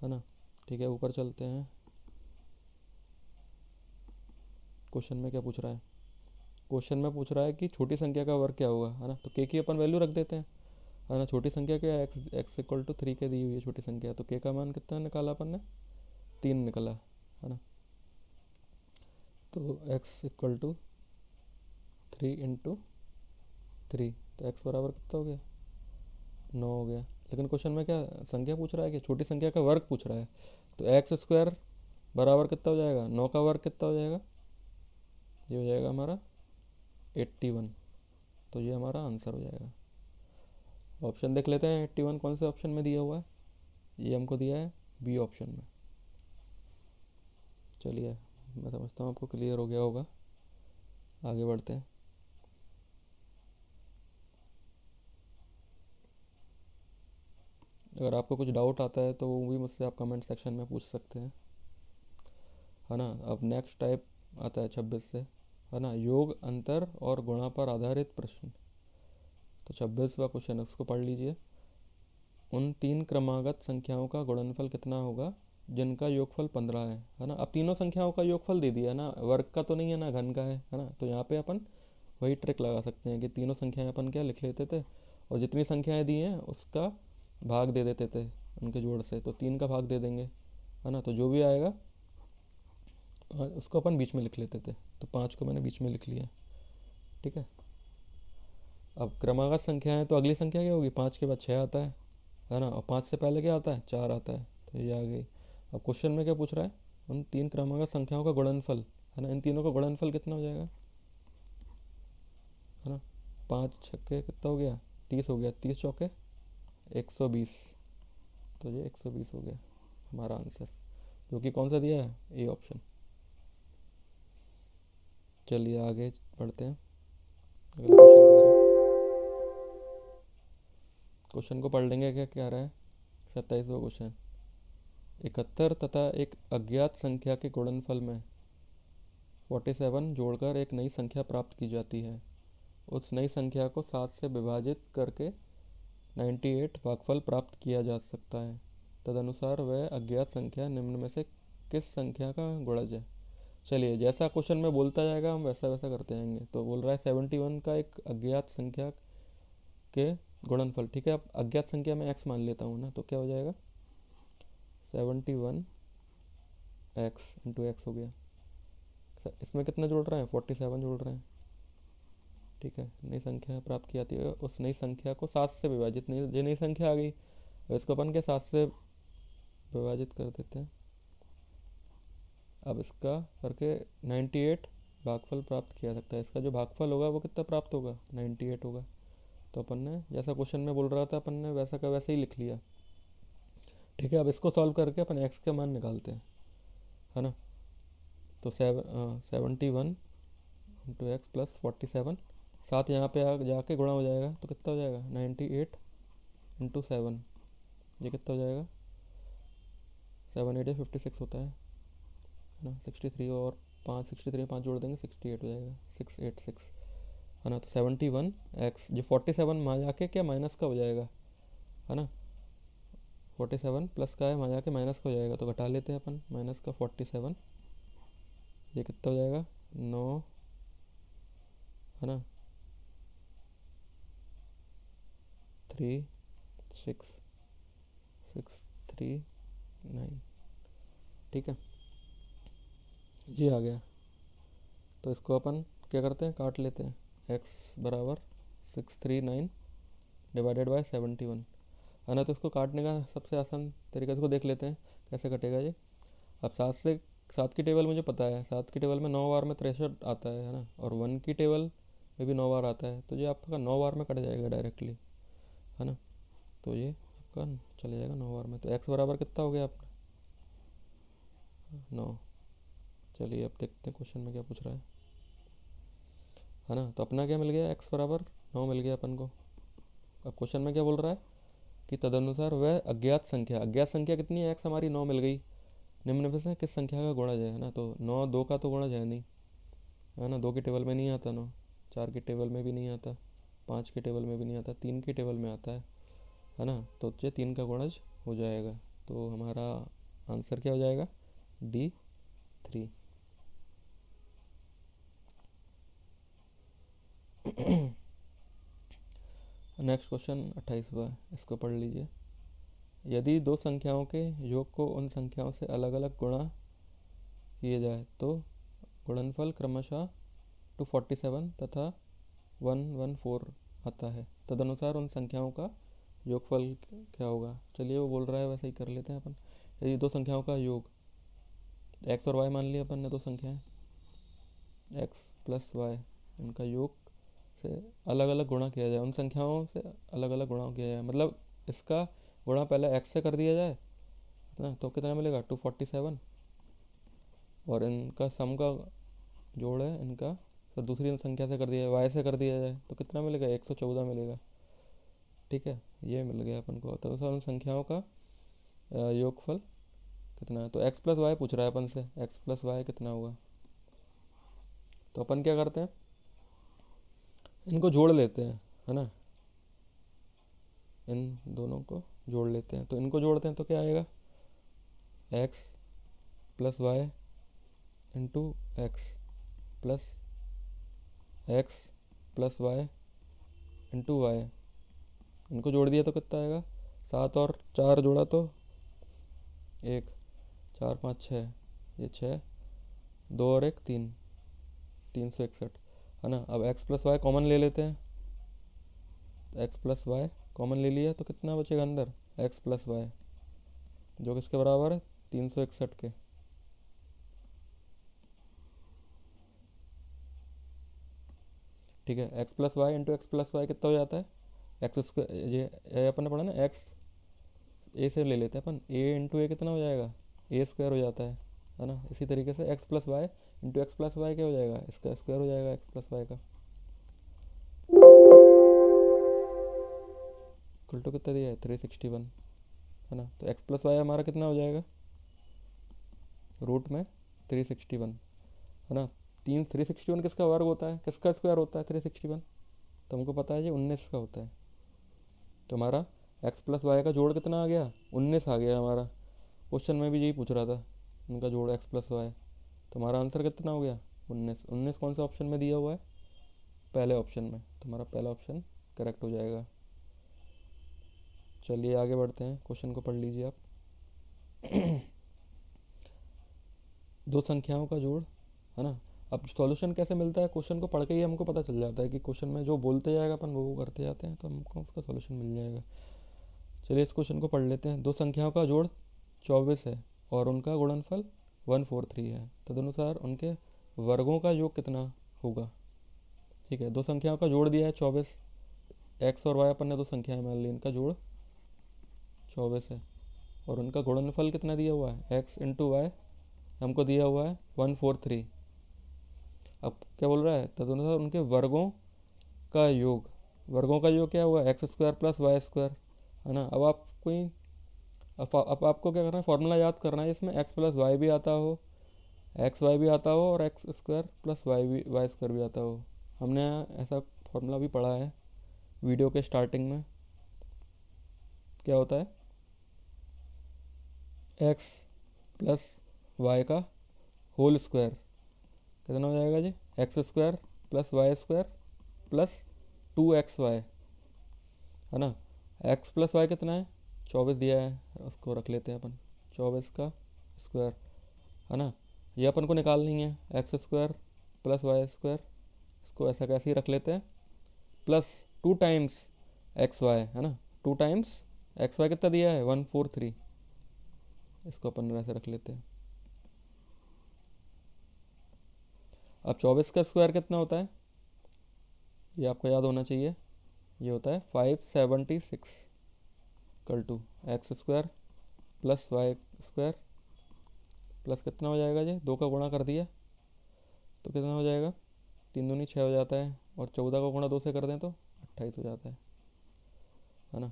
है ना। ठीक है, ऊपर चलते हैं, क्वेश्चन में क्या पूछ रहा है, क्वेश्चन में पूछ रहा है कि छोटी संख्या का वर्ग क्या होगा, है ना। तो के की अपन वैल्यू रख देते हैं, है ना। छोटी संख्या क्या है, एक्स एक्स इक्वल टू 3 के दी हुई है छोटी संख्या, तो के का मान कितना निकाला अपन ने, 3 निकला, है ना। तो एक्स इक्वल टू 3 × 3, तो एक्स बराबर कितना हो गया, 9 हो गया। लेकिन क्वेश्चन में क्या संख्या पूछ रहा है कि छोटी संख्या का वर्ग पूछ रहा है, तो एक्स स्क्वायर बराबर कितना हो जाएगा, 9 का वर्ग कितना हो जाएगा, ये हो जाएगा हमारा 81, तो ये हमारा आंसर हो जाएगा। ऑप्शन देख लेते हैं 81 कौन से ऑप्शन में दिया हुआ है, ये हमको दिया है बी ऑप्शन में। चलिए, मैं समझता हूँ आपको क्लियर हो गया होगा, आगे बढ़ते हैं। अगर आपको कुछ डाउट आता है तो वो भी मुझसे आप कमेंट सेक्शन में पूछ सकते हैं, है ना। अब नेक्स्ट टाइप आता है 26 से, है ना, योग अंतर और गुणा पर आधारित प्रश्न। तो 26वां क्वेश्चन उसको पढ़ लीजिए। उन 3 क्रमागत संख्याओं का गुणनफल कितना होगा जिनका योगफल 15 है ना। अब तीनों संख्याओं का योगफल दे दिया ना, वर्ग का तो नहीं है ना, घन का है ना। तो यहाँ पे अपन वही ट्रिक लगा सकते हैं कि तीनों संख्याएं अपन क्या लिख लेते थे, और जितनी संख्याएं दी हैं उसका भाग दे देते थे उनके जोड़ से, तो 3 का भाग दे देंगे, है ना। तो जो भी आएगा उसको अपन बीच में लिख लेते थे, तो 5 को मैंने बीच में लिख लिया, ठीक है। अब क्रमागत संख्या है तो अगली संख्या क्या होगी, 5 के बाद 6 आता है ना, और 5 से पहले क्या आता है, 4 आता है, तो ये आ गई। अब क्वेश्चन में क्या पूछ रहा है, उन तीन क्रमागत संख्याओं का गुणनफल, है ना, इन तीनों का गुणनफल कितना हो जाएगा, है ना। 5 छक्के कितना हो गया, 30 हो गया, 30 चौके 120, तो ये 120 हो गया हमारा आंसर, जो कि कौन सा दिया है, ए ऑप्शन। चलिए आगे बढ़ते हैं अगले क्वेश्चन की तरफ। क्वेश्चन को पढ़ लेंगे, क्या क्या रहा है। 27वां क्वेश्चन, 71 तथा एक अज्ञात संख्या के गुणनफल में 47 जोड़कर एक नई संख्या प्राप्त की जाती है। उस नई संख्या को 7 से विभाजित करके 98 भागफल प्राप्त किया जा सकता है। तदनुसार वह अज्ञात संख्या निम्न में से किस संख्या का गुणज है। चलिए, जैसा क्वेश्चन में बोलता जाएगा हम वैसा वैसा करते जाएंगे। तो बोल रहा है 71 का एक अज्ञात संख्या के गुणनफल, ठीक है। अब अज्ञात संख्या में x मान लेता हूँ ना, तो क्या हो जाएगा, 71 x इंटू एक्स हो गया। इसमें कितना जोड़ रहे हैं, 47 जोड़ रहे हैं, ठीक है। नई संख्या प्राप्त की जाती है, उस नई संख्या को 7 से विभाजित, नई संख्या आ गई, इसको अपन के 7 से विभाजित कर देते हैं। अब इसका करके 98 भागफल प्राप्त किया सकता है। इसका जो भागफल होगा वो कितना प्राप्त होगा, 98 होगा। तो अपन ने जैसा क्वेश्चन में बोल रहा था अपन ने वैसा का वैसे ही लिख लिया, ठीक है। अब इसको सॉल्व करके अपन एक्स के मान निकालते हैं, है ना। तो 71 इंटू एक्स प्लस 47, 7 यहाँ पे जाके गुणा हो जाएगा, तो कितना हो जाएगा, 98 इंटू 7, ये कितना हो जाएगा, 7 8 56 होता है ना। 63 और 5, 63 5 जोड़ देंगे 68 हो जाएगा, 686, है ना। तो 71 एक्स, जो 47 वहाँ जाके क्या माइनस का हो जाएगा, है ना। 47 प्लस का है, वहाँ जाके माइनस का हो जाएगा, तो घटा लेते हैं अपन, माइनस का 47, ये कितना हो जाएगा, 9, है ना, 3 6 6 3 9, ठीक है, ये आ गया। तो इसको अपन क्या करते हैं, काट लेते हैं। x बराबर 639 डिवाइडेड बाय 71, है ना। तो इसको काटने का सबसे आसान तरीका, इसको देख लेते हैं कैसे कटेगा ये। अब 7 की टेबल मुझे पता है, 7 की टेबल में 9 बार में 63 आता है ना, और 1 की टेबल में भी 9 बार आता है, तो ये आपका 9 बार में कट जाएगा डायरेक्टली, है ना। तो ये आपका चले जाएगा 9 बार में। तो x बराबर कितना हो गया आपका, 9। चलिए अब देखते हैं क्वेश्चन में क्या पूछ रहा है ना। तो अपना क्या मिल गया, x बराबर 9 मिल गया अपन को। अब क्वेश्चन में क्या बोल रहा है कि तदनुसार वह अज्ञात संख्या कितनी है, x हमारी 9 मिल गई, निम्न में से किस संख्या का गुणज है ना। तो 9 2 का तो गुणज है नहीं, है ना। 2 की टेबल में नहीं आता 9, 4 की टेबल में भी नहीं आता, 5 की टेबल में भी नहीं आता, 3 की टेबल में आता है ना। तो ये 3 का गुणज हो जाएगा। तो हमारा आंसर क्या हो जाएगा, D3। नेक्स्ट क्वेश्चन 28वां, इसको पढ़ लीजिए। यदि दो संख्याओं के योग को उन संख्याओं से अलग अलग गुणा किए जाए तो गुणनफल क्रमशः 247 तथा 114 आता है। तदनुसार उन संख्याओं का योगफल क्या होगा। चलिए वो बोल रहा है वैसे ही कर लेते हैं अपन। यदि दो संख्याओं का योग, एक्स और वाई मान लिया अपन ने, दो संख्याएं एक्स प्लस वाई, इनका योग से अलग अलग गुणा किया जाए, उन संख्याओं से अलग अलग गुणा किया जाए, मतलब इसका गुणा पहले एक्स से कर दिया जाए ना, तो कितना मिलेगा 247, और इनका सम का जोड़ है इनका, तो दूसरी संख्या से कर दिया जाए, वाई से कर दिया जाए, तो कितना मिलेगा 114 मिलेगा, ठीक है। ये मिल गया अपन को। तो उन संख्याओं का योगफल कितना है। तो एक्स प्लस वाई पूछ रहा है अपन से, एक्स प्लस वाई कितना हुआ। तो अपन क्या करते हैं, इनको जोड़ लेते हैं, है ना। इन दोनों को जोड़ लेते हैं, तो इनको जोड़ते हैं तो क्या आएगा, X plus Y into X plus X plus Y into Y. इनको जोड़ दिया तो कितना आएगा, 7 और 4 जोड़ा तो 1, 4 5 6, ये 6, 2 और 1 3, 361, है ना। अब एक्स प्लस वाई कॉमन ले लेते हैं, एक्स प्लस वाई कॉमन ले लिया तो कितना बचेगा अंदर, एक्स प्लस वाई, जो किसके बराबर है 361 के। ठीक है, x plus Y into X plus Y कितना हो जाता है, एक्स स्क्वायर, ये अपन ने पढ़ा ना, एक्स ए से ले लेते हैं अपन, ए इंटू ए कितना हो जाएगा, ए स्क्वायर हो जाता है ना। इसी तरीके से X plus Y into X plus Y क्या हो जाएगा, इसका स्क्वायर हो जाएगा एक्स प्लस वाई का। इक्वल टू कितना दिया है 361, है ना। तो एक्स प्लस वाई हमारा कितना हो जाएगा, रूट में 361, है ना। 361 किसका वर्ग होता है, किसका स्क्वायर होता है 361, तो हमको पता है जी 19 का होता है। तो हमारा एक्स प्लस वाई का जोड़ कितना आ गया, 19 आ गया हमारा। क्वेश्चन में भी यही पूछ रहा था, इनका जोड़ एक्स प्लस वाई, तो हमारा आंसर कितना हो गया 19। 19 कौन से ऑप्शन में दिया हुआ है, पहले ऑप्शन में, तो हमारा पहला ऑप्शन करेक्ट हो जाएगा। चलिए आगे बढ़ते हैं, क्वेश्चन को पढ़ लीजिए आप। दो संख्याओं का जोड़, है ना। अब सॉल्यूशन कैसे मिलता है, क्वेश्चन को पढ़ के ही हमको पता चल जाता है कि क्वेश्चन में जो बोलते जाएगा अपन वो करते जाते हैं, तो हमको उसका सॉल्यूशन मिल जाएगा। चलिए इस क्वेश्चन को पढ़ लेते हैं। दो संख्याओं का जोड़ 24 है और उनका गुणनफल 143 है, तदनुसार उनके वर्गों का योग कितना होगा। ठीक है, दो संख्याओं का जोड़ दिया है 24, एक्स और वाई अपन ने दो संख्याएं मान ली, इनका जोड़ 24 है और उनका गुणनफल कितना दिया हुआ है, एक्स इंटू वाई हमको दिया हुआ है 143। अब क्या बोल रहा है, तदनुसार उनके वर्गों का योग, वर्गों का योग क्या हुआ, X square plus Y square, है ना। अब आप कोई, अब आपको क्या करना है, फॉर्मूला याद करना है, इसमें एक्स प्लस वाई भी आता हो, एक्स वाई भी आता हो और X square plus Y square भी आता हो। हमने ऐसा फॉर्मूला भी पढ़ा है वीडियो के स्टार्टिंग में। क्या होता है, एक्स प्लस वाई का होल स्क्वायर कितना हो जाएगा जी, x square plus Y square plus 2xy, है ना। एक्स प्लस वाई कितना है 24 दिया है, उसको रख लेते हैं अपन 24 का स्क्वायर, है ना। ये अपन को निकालनी है, X square plus Y square, इसको ऐसा कैसे ही रख लेते हैं, प्लस 2 टाइम्स एक्स वाई, है ना। 2 टाइम्स एक्स वाई कितना दिया है 143, इसको अपन ऐसे रख लेते हैं। अब 24 का स्क्वायर कितना होता है, ये आपको याद होना चाहिए, ये होता है 576, equal to X square plus Y square plus कितना हो जाएगा जी, 2 का गुणा कर दिया तो कितना हो जाएगा, 3 दूनी 6 हो जाता है, और 14 का गुणा 2 से कर दें तो 28 हो जाता है ना।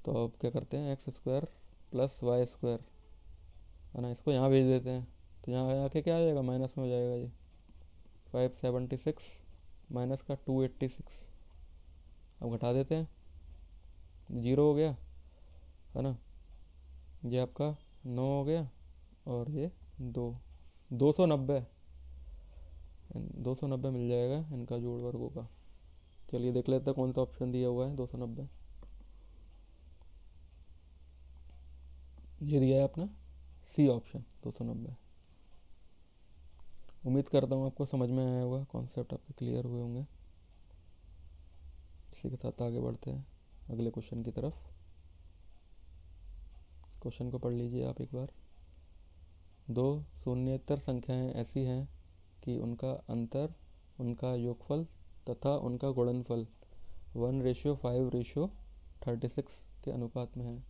तो अब क्या करते हैं, X square plus Y square, है ना, इसको यहाँ भेज देते हैं, तो यहाँ आके क्या आ जाएगा, माइनस में हो जाएगा ये 576 माइनस का 286, अब घटा देते हैं, 0 हो गया, है ना। ये आपका 9 हो गया और ये 2, 290, 290 मिल जाएगा इनका जोड़ वर्गों का। चलिए देख लेते हैं कौन सा ऑप्शन दिया हुआ है 290, ये दिया है अपना सी ऑप्शन 290। उम्मीद करता हूँ आपको समझ में आया होगा, कॉन्सेप्ट आपके क्लियर हुए होंगे। इसी के साथ आगे बढ़ते हैं अगले क्वेश्चन की तरफ। क्वेश्चन को पढ़ लीजिए आप एक बार। दो शून्येतर संख्याएं ऐसी हैं कि उनका अंतर, उनका योगफल तथा उनका गुणनफल 1:5:36 के अनुपात में है,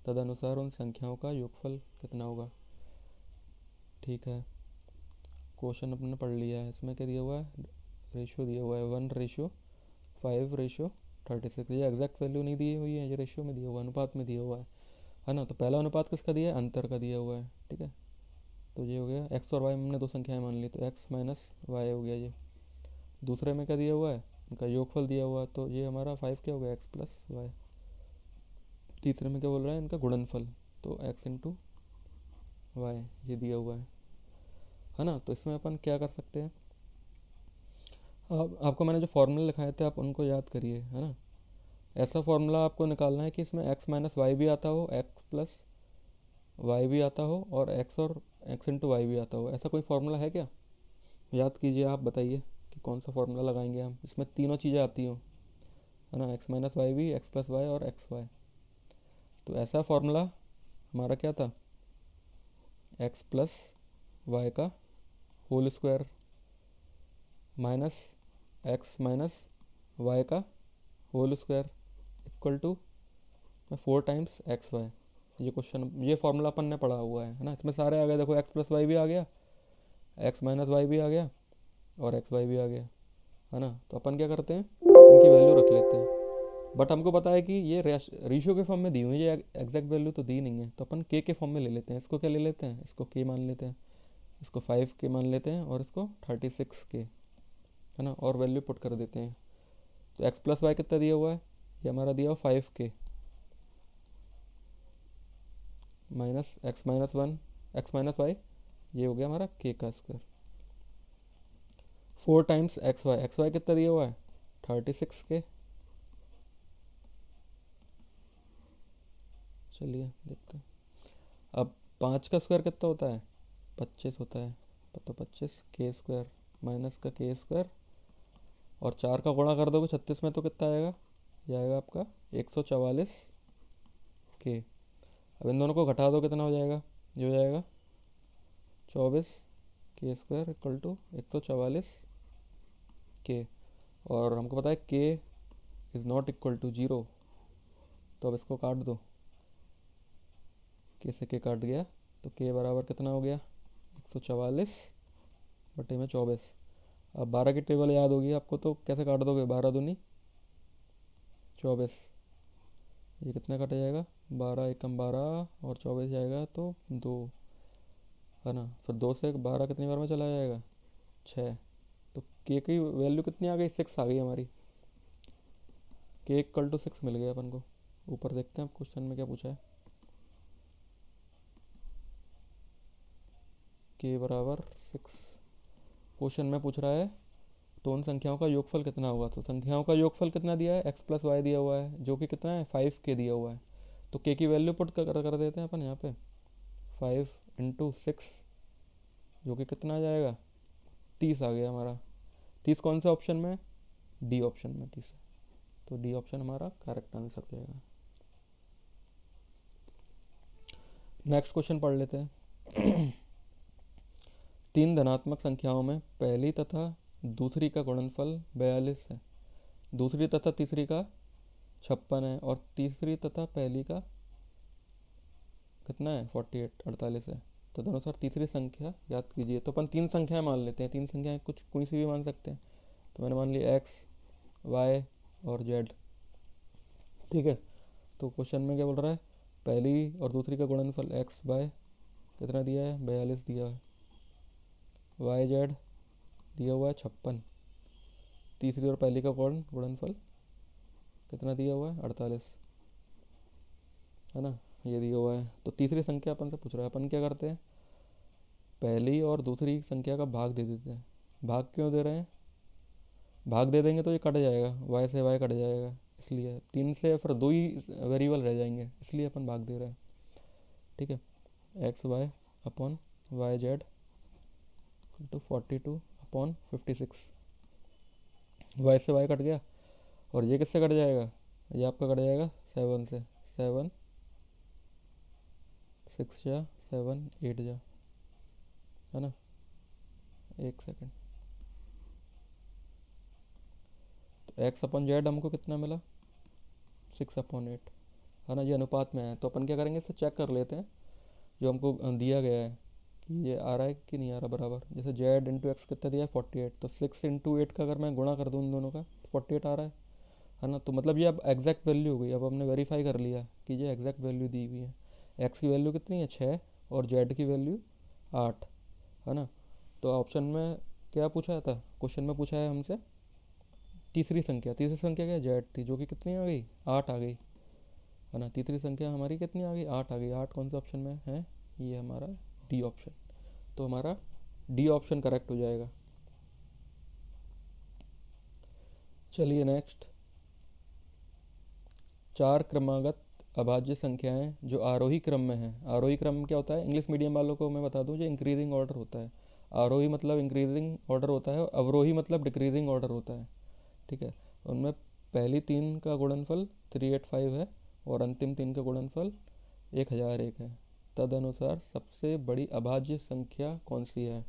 तदनुसार उन संख्याओं का योगफल कितना होगा। ठीक है, क्वेश्चन अपने पढ़ लिया है, इसमें क्या दिया हुआ है, रेशियो दिया हुआ है 1:5:36। ये एग्जैक्ट वैल्यू नहीं दी हुई है, ये रेशियो में दिया हुआ है, अनुपात में दिया हुआ है ना। तो पहला अनुपात किसका दिया है, अंतर का दिया हुआ है, ठीक है। तो ये हो गया एक्स और वाई, हमने दो संख्याएं मान ली, तो एक्स माइनस वाई हो गया ये। दूसरे में क्या दिया हुआ है, इनका योगफल दिया हुआ है, तो ये हमारा 5 क्या हो गया, एक्स प्लस वाई। तीसरे में क्या बोल रहा है, इनका गुणनफल, तो एक्स इंटू वाई ये दिया हुआ है ना। तो इसमें अपन क्या कर सकते हैं, अब आपको मैंने जो फॉर्मूले लिखाए थे आप उनको याद करिए, है ना। ऐसा फॉर्मूला आपको निकालना है कि इसमें एक्स माइनस वाई भी आता हो, एक्स प्लस वाई भी आता हो और एक्स इंटू वाई भी आता हो। ऐसा कोई फार्मूला है क्या, याद कीजिए, आप बताइए कि कौन सा फार्मूला लगाएंगे हम, इसमें तीनों चीज़ें आती हों, है ना, एक्स माइनस वाई भी, एक्स प्लस वाई और एक्स वाई। तो ऐसा फॉर्मूला हमारा क्या था, एक्स प्लस वाई का whole square minus x minus y का whole square equal to 4 times x y. ये क्वेश्चन, ये फॉर्मूला अपन ने पढ़ा हुआ है ना, इसमें सारे आ गए, देखो एक्स प्लस वाई भी आ गया, एक्स माइनस वाई भी आ गया और एक्स वाई भी आ गया, है ना। तो अपन क्या करते हैं, इनकी वैल्यू रख लेते हैं। बट हमको पता है कि ये रेशियो के फॉर्म में दी हुई है, ये एग्जैक्ट वैल्यू तो दी नहीं है, तो अपन के फॉर्म में ले लेते हैं। इसको क्या ले लेते हैं, इसको के मान लेते हैं, इसको 5 के मान लेते हैं और इसको 36 के, है ना, और वैल्यू पुट कर देते हैं। तो एक्स प्लस वाई कितना दिया हुआ है, ये हमारा दिया हुआ 5 के minus x minus 1 X minus Y, ये हो गया हमारा के का स्क्वायर। 4 टाइम्स एक्स वाई कितना दिया हुआ है 36 के। चलिए देखते हैं। अब 5 का स्क्वायर कितना होता है, 25 होता है, तो 25 के स्क्वायर माइनस का के स्क्वायर, और 4 का गुणा कर दोगे 36 में तो कितना आएगा, ये आएगा आपका 144 के। अब इन दोनों को घटा दो, कितना हो जाएगा, ये हो जाएगा 24 के स्क्वायर इक्वल टू 144 के। और हमको पता है के इज़ नॉट इक्वल टू 0, तो अब इसको काट दो, के से के काट गया, तो के बराबर कितना हो गया 144 बटे में 24। अब 12 की टेबल याद होगी आपको, तो कैसे काट दोगे, 12 दूनी 24, ये कितना कट जाएगा, 12 एकम 12 और 24 जाएगा तो 2, है ना। फिर 2 से 12 कितनी बार में चला जाएगा, 6। तो के की वैल्यू कितनी आ गई, 6 आ गई हमारी, के इक्वल टू 6 मिल गया अपन को। ऊपर देखते हैं अब क्वेश्चन में क्या पूछा है, के बराबर 6। क्वेश्चन में पूछ रहा है तो उन संख्याओं का योगफल कितना होगा। तो संख्याओं का योगफल कितना दिया है, एक्स प्लस वाई दिया हुआ है, जो कि कितना है 5 के दिया हुआ है। तो के की वैल्यू पुट कर देते हैं अपन यहाँ पे, 5 × 6, जो कि कितना आ जाएगा 30 आ गया हमारा। 30 कौन सा ऑप्शन में, डी ऑप्शन में 30 है, तो डी ऑप्शन हमारा करेक्ट आंसर हो जाएगा। नेक्स्ट क्वेश्चन पढ़ लेते हैं। 3 धनात्मक संख्याओं में पहली तथा दूसरी का गुणनफल 42 है, दूसरी तथा तीसरी का 56 है, और तीसरी तथा पहली का कितना है 48 है। तो दोनों सर तीसरी संख्या याद कीजिए। तो अपन 3 संख्याएं मान लेते हैं, 3 संख्याएं कुछ कोई सी भी मान सकते हैं। तो मैंने मान लिया एक्स वाई और जेड, ठीक है। तो क्वेश्चन में क्या बोल रहा है, पहली और दूसरी का गुणनफल एक्स बाय कितना दिया है 42 दिया है, वाई जेड दिया हुआ है 56, तीसरी और पहली का गुणनफल कितना दिया हुआ है 48, है ना, ये दिया हुआ है। तो तीसरी संख्या अपन से पूछ रहा है, अपन क्या करते हैं, पहली और दूसरी संख्या का भाग दे देते हैं। भाग क्यों दे रहे हैं, भाग दे देंगे तो ये कट जाएगा, वाई से वाई कट जाएगा, इसलिए 3 से फिर 2 ही वेरिएबल रह जाएंगे, इसलिए अपन भाग दे रहे हैं, ठीक है। X Y upon Y Z to 42/56, Y से वाई कट गया, और ये किससे कट जाएगा, ये आपका कट जाएगा 7 से, 7 6 जा 7 8 जा, है ना। एक सेकंड, तो एक्स अपॉन जेड हमको कितना मिला 6/8, है ना, ये अनुपात में है। तो अपन क्या करेंगे, इसे चेक कर लेते हैं जो हमको दिया गया है कि ये आ रहा है कि नहीं आ रहा बराबर। जैसे जेड इंटू एक्स कितना दिया है 48, तो 6 × 8 का अगर मैं गुणा कर दूँ इन दोनों का 48 आ रहा है ना। तो मतलब ये अब एग्जैक्ट वैल्यू हो गई, अब हमने वेरीफाई कर लिया कि ये एग्जैक्ट वैल्यू दी हुई है। एक्स की वैल्यू कितनी है 6 और जेड की वैल्यू 8, है ना। तो ऑप्शन में क्या पूछा था, क्वेश्चन में पूछा है हमसे तीसरी संख्या, तीसरी संख्या क्या जेड थी, जो कि कितनी आ गई 8 आ गई, है ना। तीसरी संख्या हमारी कितनी आ गई 8 आ गई। 8 कौन से ऑप्शन में है, ये हमारा डी ऑप्शन। तो हमारा डी ऑप्शन करेक्ट हो जाएगा। चलिए नेक्स्ट, 4 क्रमागत अभाज्य संख्याएं जो आरोही क्रम में हैं। आरोही क्रम क्या होता है, इंग्लिश मीडियम वालों को मैं बता दूं, जो इंक्रीजिंग ऑर्डर होता है। आरोही मतलब इंक्रीजिंग ऑर्डर होता है और अवरोही मतलब डिक्रीजिंग ऑर्डर होता है, ठीक है। उनमें पहली तीन का गुणनफल 385 है और अंतिम तीन का गुणनफल 1001 है। तदनुसार सबसे बड़ी अभाज्य संख्या कौन सी है?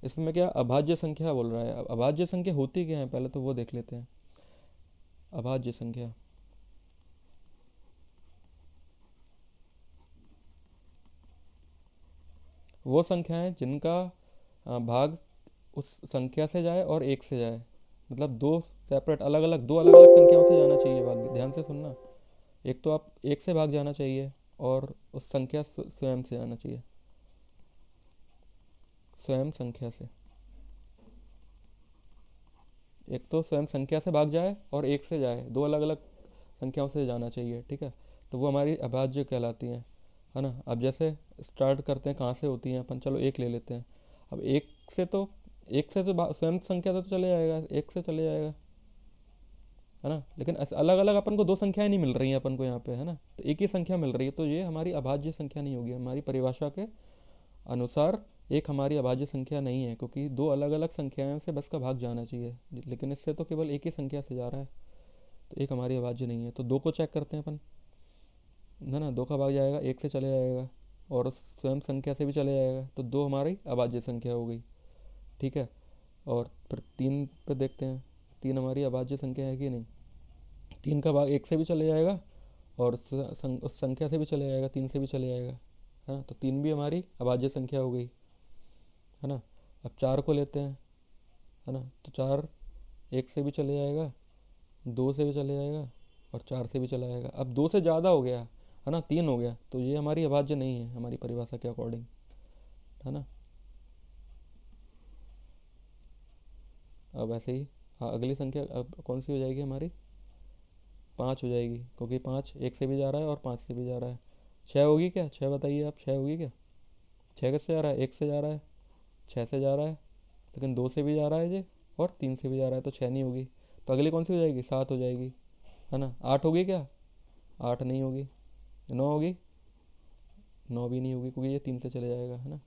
इसमें क्या अभाज्य संख्या बोल रहा है? अब अभाज्य संख्या होती क्या है पहले तो वो देख लेते हैं। अभाज्य संख्या वो संख्या है जिनका भाग उस संख्या से जाए और एक से जाए, मतलब दो सेपरेट दो अलग अलग संख्याओं से जाना चाहिए भाग। ध्यान से सुनना, एक तो आप एक से भाग जाना चाहिए और उस संख्या स्वयं से जाना चाहिए, स्वयं संख्या से। एक तो स्वयं संख्या से भाग जाए और एक से जाए, दो अलग अलग संख्याओं से जाना चाहिए, ठीक है। तो वो हमारी अभाज्य कहलाती हैं, है ना। अब जैसे स्टार्ट करते हैं कहाँ से होती हैं अपन, चलो एक ले लेते हैं। अब एक से तो स्वयं संख्या से तो चले जाएगा, एक से चले जाएगा, है ना। लेकिन अलग अलग अपन को दो संख्याएं नहीं मिल रही हैं अपन को यहाँ पे, है ना। तो एक ही संख्या मिल रही है, तो ये हमारी अभाज्य संख्या नहीं होगी। हमारी परिभाषा के अनुसार एक हमारी अभाज्य संख्या नहीं है, क्योंकि दो अलग अलग संख्याओं से बस का भाग जाना चाहिए, लेकिन इससे तो केवल एक ही संख्या से जा रहा है, तो एक हमारी अभाज्य नहीं है। तो दो को चेक करते हैं अपन, है ना। दो का भाग जाएगा, एक से चले जाएगा और स्वयं संख्या से भी चले जाएगा, तो दो हमारी अभाज्य संख्या हो गई, ठीक है। और फिर तीन पे देखते हैं, तीन हमारी अभाज्य संख्या है कि नहीं। तीन का भाग एक से भी चले जाएगा और उस संख्या से भी चले जाएगा, तीन से भी चले जाएगा, है ना। तो तीन भी हमारी अभाज्य संख्या हो गई, है ना। अब चार को लेते हैं, है ना। तो चार एक से भी चले जाएगा, दो से भी चले जाएगा और चार से भी चला जाएगा। अब दो से ज़्यादा हो गया, है ना, तीन हो गया, तो ये हमारी अभाज्य नहीं है हमारी परिभाषा के अकॉर्डिंग, है ना। अब ऐसे ही अगली संख्या अब कौन सी हो जाएगी हमारी? पाँच हो जाएगी, क्योंकि पाँच एक से भी जा रहा है और पाँच से भी जा रहा है। छः होगी क्या? छः बताइए आप, छः होगी क्या? छः किससे जा रहा है? एक से जा रहा है, छः से जा रहा है, लेकिन दो से भी जा रहा है ये और तीन से भी जा रहा है, तो छः नहीं होगी। तो अगली कौन सी हो जाएगी? सात हो जाएगी, है ना। आठ होगी क्या? आठ नहीं होगी। नौ होगी? नौ भी नहीं होगी, क्योंकि ये तीन से चले जाएगा, है ना।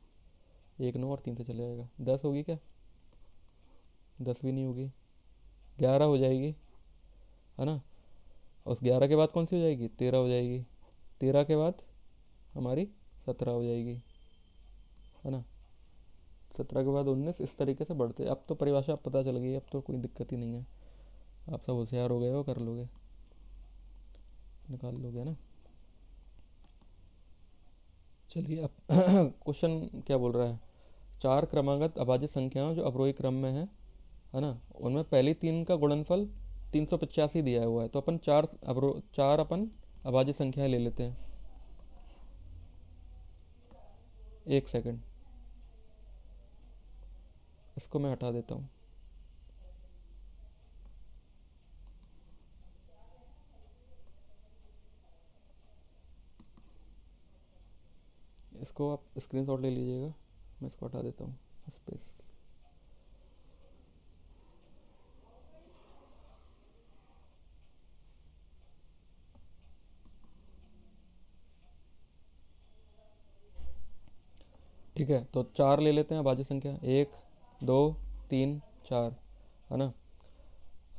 एक नौ और तीन से चले जाएगा। दस होगी क्या? दस भी नहीं होगी। ग्यारह हो जाएगी, है ना। और ग्यारह के बाद कौन सी हो जाएगी? तेरह हो जाएगी। तेरह के बाद हमारी सत्रह हो जाएगी, है ना। सत्रह के बाद उन्नीस, इस तरीके से बढ़ते। अब तो परिभाषा अब पता चल गई, अब तो कोई दिक्कत ही नहीं है। आप सब होशियार हो गए हो, कर लोगे, निकाल लोगे ना। चलिए अब क्वेश्चन क्या बोल रहा है? चार क्रमागत अभाज्य संख्याओं जो अवरोही क्रम में है ना, उनमें पहली तीन का गुणनफल 385 दिया हुआ है। तो अपन चार अपन अभाज्य संख्याएं ले लेते हैं। एक सेकंड, इसको मैं हटा देता हूँ। इसको आप स्क्रीनशॉट ले लीजिएगा, मैं इसको हटा देता हूँ स्पेस। ठीक है, तो चार ले लेते हैं अभाज्य संख्या, एक दो तीन चार, है ना। है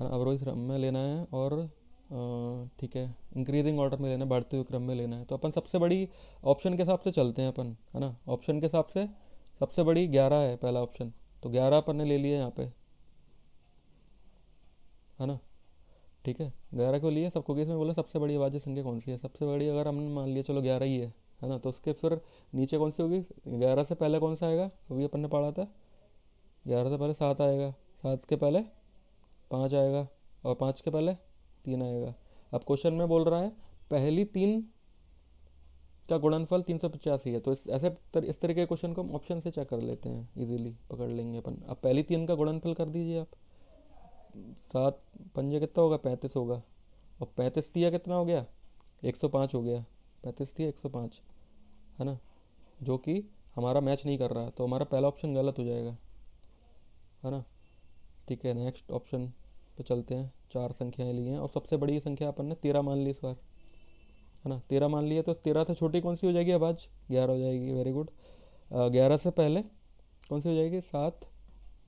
ना, अवरोही क्रम में लेना है और ठीक है, इंक्रीजिंग ऑर्डर में लेना है, बढ़ते हुए क्रम में लेना है। तो अपन सबसे बड़ी ऑप्शन के हिसाब से चलते हैं अपन, है ना। ऑप्शन के हिसाब से सबसे बड़ी 11 है पहला ऑप्शन, तो 11 अपन ने ले लिया यहाँ पे, है ना। ठीक है, 11 को लिए सबको, केस में बोला सबसे बड़ी अभाज्य संख्या कौन सी है। सबसे बड़ी अगर हमने मान लिया चलो 11 ही है ना, तो उसके फिर नीचे कौन सी होगी? 11 से पहले कौन सा आएगा? अभी अपन ने पढ़ा था, 11 से पहले सात आएगा, सात के पहले पाँच आएगा और पाँच के पहले तीन आएगा। अब क्वेश्चन में बोल रहा है पहली तीन का गुणनफल 385 है, तो इस तरीके के क्वेश्चन को हम ऑप्शन से चेक कर लेते हैं, इजीली पकड़ लेंगे अपन। अब पहली तीन का गुणनफल कर दीजिए आप। सात पंजे कितना होगा? 35 होगा, और 35 तिया कितना हो गया? 105 हो गया। 35 तिया 105, है ना, जो कि हमारा मैच नहीं कर रहा, तो हमारा पहला ऑप्शन गलत हो जाएगा, है ना। ठीक है, नेक्स्ट ऑप्शन पे चलते हैं। चार संख्याएं ली हैं और सबसे बड़ी संख्या अपन ने 13 मान ली इस बार, है ना। 13 मान लिया, तो 13 से छोटी कौन सी हो जाएगी आवाज? 11 हो जाएगी, वेरी गुड। 11 से पहले कौन सी हो जाएगी? सात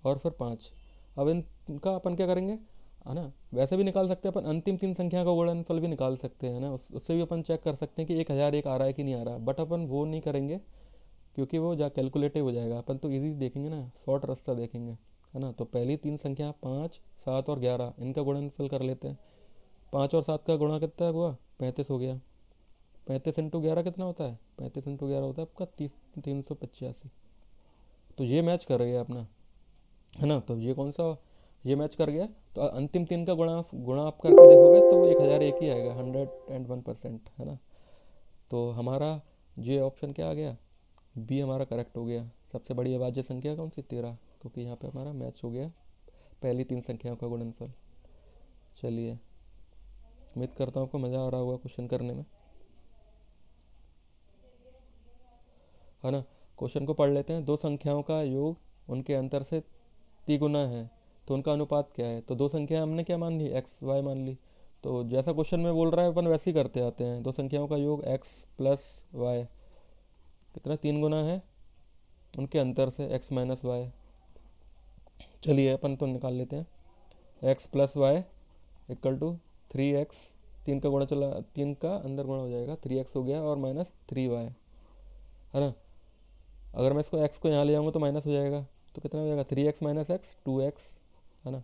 और फिर पाँच। अब इनका अपन क्या करेंगे? है ना। वैसे भी निकाल सकते हैं अपन, अंतिम तीन संख्या का गुणनफल भी निकाल सकते हैं ना, उससे भी अपन चेक कर सकते हैं कि 1001 आ रहा है कि नहीं आ रहा, बट अपन वो नहीं करेंगे क्योंकि वो जा कैलकुलेटिव हो जाएगा। अपन तो इजी देखेंगे ना, शॉर्ट रास्ता देखेंगे, है ना। तो पहली तीन संख्या 5, 7 और 11, इनका गुणनफल कर लेते हैं। 5 और 7 का गुणा कितना हुआ, 35 हो गया। 35 इंटू 11 कितना होता है, 35 इंटू 11 होता है आपका 385। तो ये मैच कर गया अपना, है ना। तो ये कौन सा, ये मैच कर गया। तो अंतिम तीन का गुणा गुणा आप करके देखोगे तो वो 1001 ही आएगा, 101%, है ना। तो हमारा ये ऑप्शन क्या आ गया, बी हमारा करेक्ट हो गया। सबसे बड़ी अभाज्य संख्या कौन सी, 13, क्योंकि यहाँ पे हमारा मैच हो गया पहली तीन संख्याओं का गुणनफल। चलिए, उम्मीद करता हूँ आपको मज़ा आ रहा होगा क्वेश्चन करने में, है ना। क्वेश्चन को पढ़ लेते हैं। दो संख्याओं का योग उनके अंतर से तिगुना है तो उनका अनुपात क्या है। तो दो संख्या हमने क्या मान ली, एक्स वाई मान ली। तो जैसा क्वेश्चन में बोल रहा है अपन वैसे ही करते आते हैं। दो संख्याओं का योग एक्स प्लस वाई कितना, 3 गुना है उनके अंतर से, एक्स माइनस वाई। चलिए अपन तो निकाल लेते हैं। X plus Y equal to 3x, तीन का गुणा चला, तीन का अंदर गुणा हो जाएगा, 3x हो गया और माइनस 3y, है ना। अगर मैं इसको x को यहाँ ले जाऊँगा तो माइनस हो जाएगा, तो कितना हो जाएगा, 3x माइनस एक्स 2x, है ना।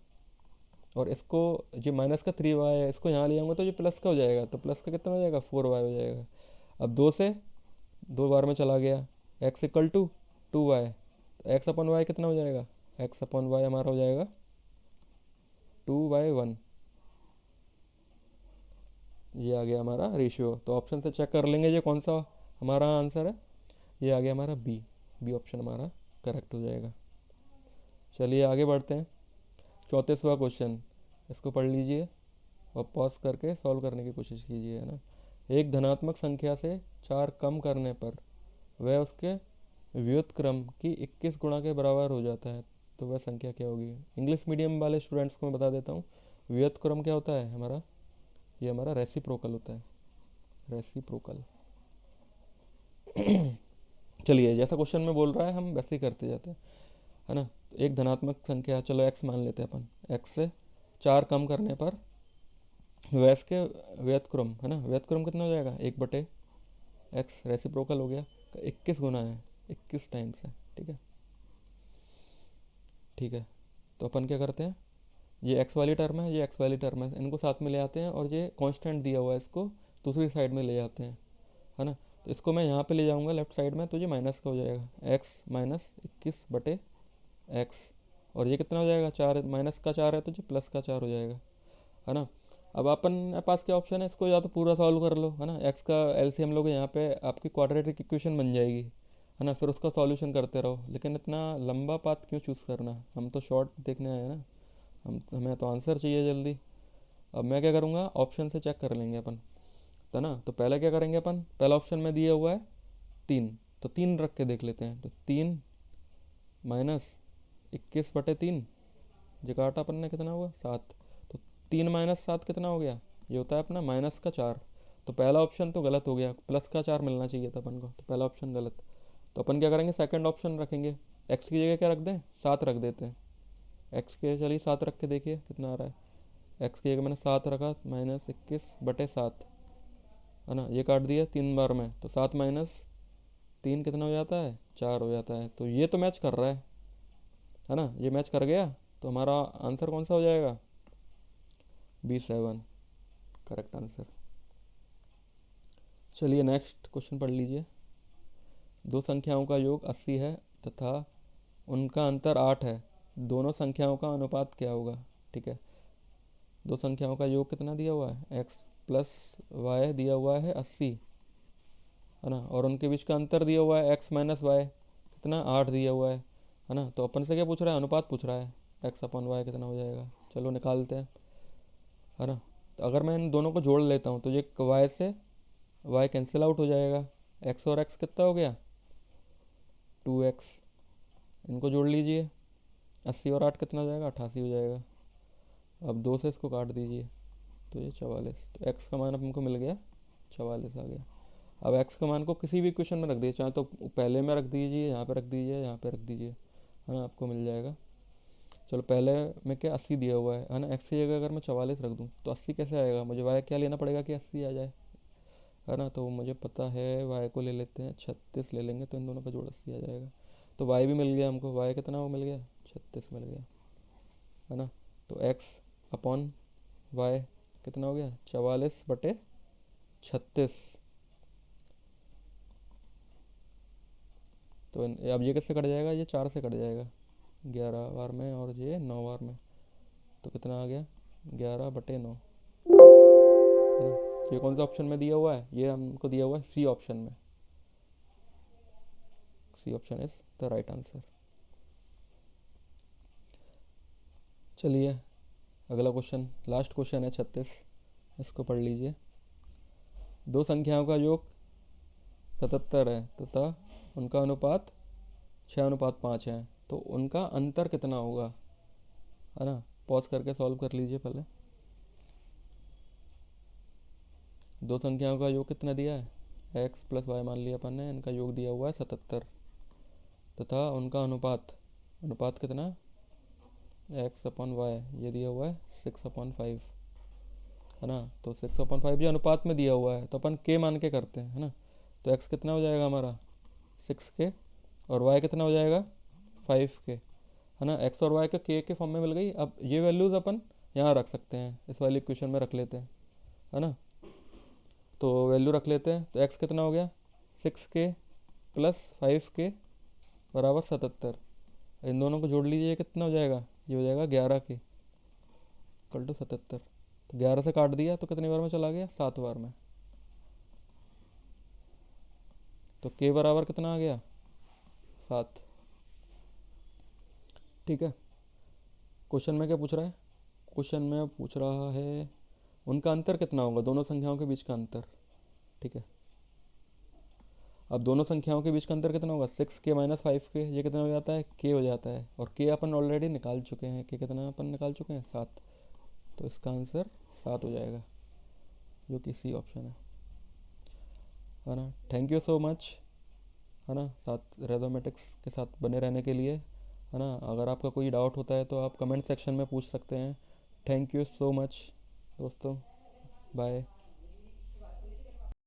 और इसको, ये माइनस का 3y है, इसको यहाँ ले जाऊँगा तो ये प्लस का हो जाएगा, तो प्लस का कितना हो जाएगा, 4y हो जाएगा। अब दो से दो बार में चला गया, x इक्वल टू 2y, तो एक्स अपॉन वाई कितना हो जाएगा, एक्स अपॉन वाई हमारा हो जाएगा 2/1। ये आ गया हमारा रेशियो। तो ऑप्शन से चेक कर लेंगे ये कौन सा हमारा आंसर है। ये आ गया हमारा बी, बी ऑप्शन हमारा करेक्ट हो जाएगा। चलिए आगे बढ़ते हैं। 34वां क्वेश्चन, इसको पढ़ लीजिए और पॉज करके सॉल्व करने की कोशिश कीजिए, है ना। एक धनात्मक संख्या से 4 कम करने पर वह उसके व्युत्क्रम की 21 गुणा के बराबर हो जाता है, तो वह संख्या क्या होगी। इंग्लिश मीडियम वाले स्टूडेंट्स को मैं बता देता हूँ, व्युत्क्रम क्या होता है हमारा, ये हमारा रेसिप्रोकल होता है, रेसिप्रोकल। चलिए, जैसा क्वेश्चन में बोल रहा है हम वैसे ही करते जाते हैं, है ना। तो एक धनात्मक संख्या, चलो एक्स मान लेते हैं अपन, एक्स से 4 कम करने पर वैस के व्युत्क्रम, है ना, व्युत्क्रम कितना हो जाएगा, 1/, एक्स रेसिप्रोकल हो गया, 21 गुना है, 21 टाइम्स है, ठीक है। ठीक है, तो अपन क्या करते हैं, ये एक्स वाली टर्म है, ये एक्स वाली टर्म है, इनको साथ में ले आते हैं, और ये कांस्टेंट दिया हुआ है इसको दूसरी साइड में ले जाते हैं, है ना। तो इसको मैं यहाँ पे ले जाऊँगा लेफ्ट साइड में, तो ये माइनस का हो जाएगा, एक्स माइनस 21/एक्स, और ये कितना हो जाएगा, 4, माइनस का 4 है तो ये प्लस का 4 हो जाएगा, है ना। अब अपन पास क्या ऑप्शन है, इसको या तो पूरा सॉल्व कर लो, है ना, एक्स का एलसीएम लोगे, यहाँ पे आपकी क्वाड्रेटिक इक्वेशन बन जाएगी, है ना, फिर उसका सॉल्यूशन करते रहो। लेकिन इतना लंबा पाथ क्यों चूज़ करना, हम तो शॉर्ट देखने आए हैं ना, हमें तो आंसर चाहिए जल्दी। अब मैं क्या करूँगा, ऑप्शन से चेक कर लेंगे अपन, है ना। तो पहले क्या करेंगे अपन, पहला ऑप्शन में दिया हुआ है 3, तो 3 रख के देख लेते हैं। तो 3 माइनस 21/3, जो काटा अपन ने कितना हुआ, 7। तो 3 माइनस 7 कितना हो गया, ये होता है अपना -4। तो पहला ऑप्शन तो गलत हो गया, प्लस का 4 मिलना चाहिए था अपन को, तो पहला ऑप्शन गलत। तो अपन क्या करेंगे, सेकंड ऑप्शन रखेंगे, एक्स की जगह क्या रख दें, 7 रख देते हैं। एक्स के, चलिए 7 रख के देखिए कितना आ रहा है। एक्स की जगह मैंने 7 रखा, -21/7, है ना। ये काट दिया 3 बार में, तो 7 माइनस 3 कितना हो जाता है, 4 हो जाता है। तो ये तो मैच कर रहा है ना, ये मैच कर गया। तो हमारा आंसर कौन सा हो जाएगा, B7 करेक्ट आंसर। चलिए नेक्स्ट क्वेश्चन पढ़ लीजिए। दो संख्याओं का योग 80 है तथा उनका अंतर 8 है, दोनों संख्याओं का अनुपात क्या होगा। ठीक है, दो संख्याओं का योग कितना दिया हुआ है, x प्लस वाई दिया हुआ है 80, है ना, और उनके बीच का अंतर दिया हुआ है x माइनस वाई, कितना 8 दिया हुआ है ना। तो अपन से क्या पूछ रहा है, अनुपात पूछ रहा है, x अपॉन वाई कितना हो जाएगा, चलो निकालते हैं, है ना। तो अगर मैं इन दोनों को जोड़ लेता हूँ तो ये y से y कैंसिल आउट हो जाएगा, x और x कितना हो गया, 2x, इनको जोड़ लीजिए, 80 और 8 कितना हो जाएगा, 88 हो जाएगा। अब 2 से इसको काट दीजिए, तो ये 44, तो x का मान अब हमको मिल गया 44 आ गया। अब x का मान को किसी भी इक्वेशन में रख दीजिए, चाहे तो पहले में रख दीजिए, यहाँ पे रख दीजिए, यहाँ पे रख दीजिए, है ना, आपको मिल जाएगा चलो पहले में क्या 80 दिया हुआ है ना, एक्स की जगह अगर मैं 44 रख दूँ तो 80 कैसे आएगा, मुझे वाई क्या लेना पड़ेगा कि 80 आ जाए, है ना। तो मुझे पता है वाई को ले लेते हैं 36 ले लेंगे, तो इन दोनों का जोड़ 80 आ जाएगा। तो वाई भी मिल गया हमको, वाई कितना वो मिल गया 36 मिल गया, है ना। तो एक्स अपॉन वाई कितना हो गया 44/36। तो अब ये किससे कट जाएगा, ये 4 से कट जाएगा, 11 बार में और ये 9 बार में, तो कितना आ गया 11/9, है ना। ये कौन सा ऑप्शन में दिया हुआ है, ये हमको दिया हुआ है सी ऑप्शन में, C option is the right answer. चलिए अगला क्वेश्चन, लास्ट क्वेश्चन है 36, इसको पढ़ लीजिए। दो संख्याओं का योग 77 है तथा उनका अनुपात 6:5 है, तो उनका अंतर कितना होगा, है ना। पॉज करके सॉल्व कर लीजिए पहले। दो संख्याओं का योग कितना दिया है, एक्स प्लस वाई मान लिया अपन ने, इनका योग दिया हुआ है 77 तथा उनका अनुपात, अनुपात कितना, एक्स अपॉन वाई, ये दिया हुआ है 6/5, है ना। तो 6/5 ये अनुपात में दिया हुआ है, तो अपन के मान के करते हैं, है ना। तो एक्स कितना हो जाएगा हमारा 6 के, और वाई कितना हो जाएगा 5 के, है ना। एक्स और वाई का के फॉर्म में मिल गई। अब ये वैल्यूज़ अपन यहाँ रख सकते हैं, इस वाली इक्वेशन में रख लेते हैं, है ना। तो वैल्यू रख लेते हैं, तो एक्स कितना हो गया 6 के प्लस 5 के बराबर 77। इन दोनों को जोड़ लीजिए, कितना हो जाएगा, ये हो जाएगा 11 के इक्वल टू 77। तो 11 से काट दिया तो कितनी बार में चला गया, 7 बार में। तो के बराबर कितना आ गया 7। ठीक है। क्वेश्चन में क्या पूछ रहा है, क्वेश्चन में पूछ रहा है उनका अंतर कितना होगा, दोनों संख्याओं के बीच का अंतर। ठीक है। अब दोनों संख्याओं के बीच का अंतर कितना होगा, 6 के - 5 के, ये कितना हो जाता है के हो जाता है, और के अपन ऑलरेडी निकाल चुके हैं, के कितना अपन निकाल चुके हैं 7। तो इसका आंसर 7 हो जाएगा, जो कि सी ऑप्शन है ना। थैंक यू सो मच, है ना, साथ रेथोमेटिक्स के साथ बने रहने के लिए, है ना। अगर आपका कोई डाउट होता है तो आप कमेंट सेक्शन में पूछ सकते हैं। थैंक यू सो मच दोस्तों, बाय।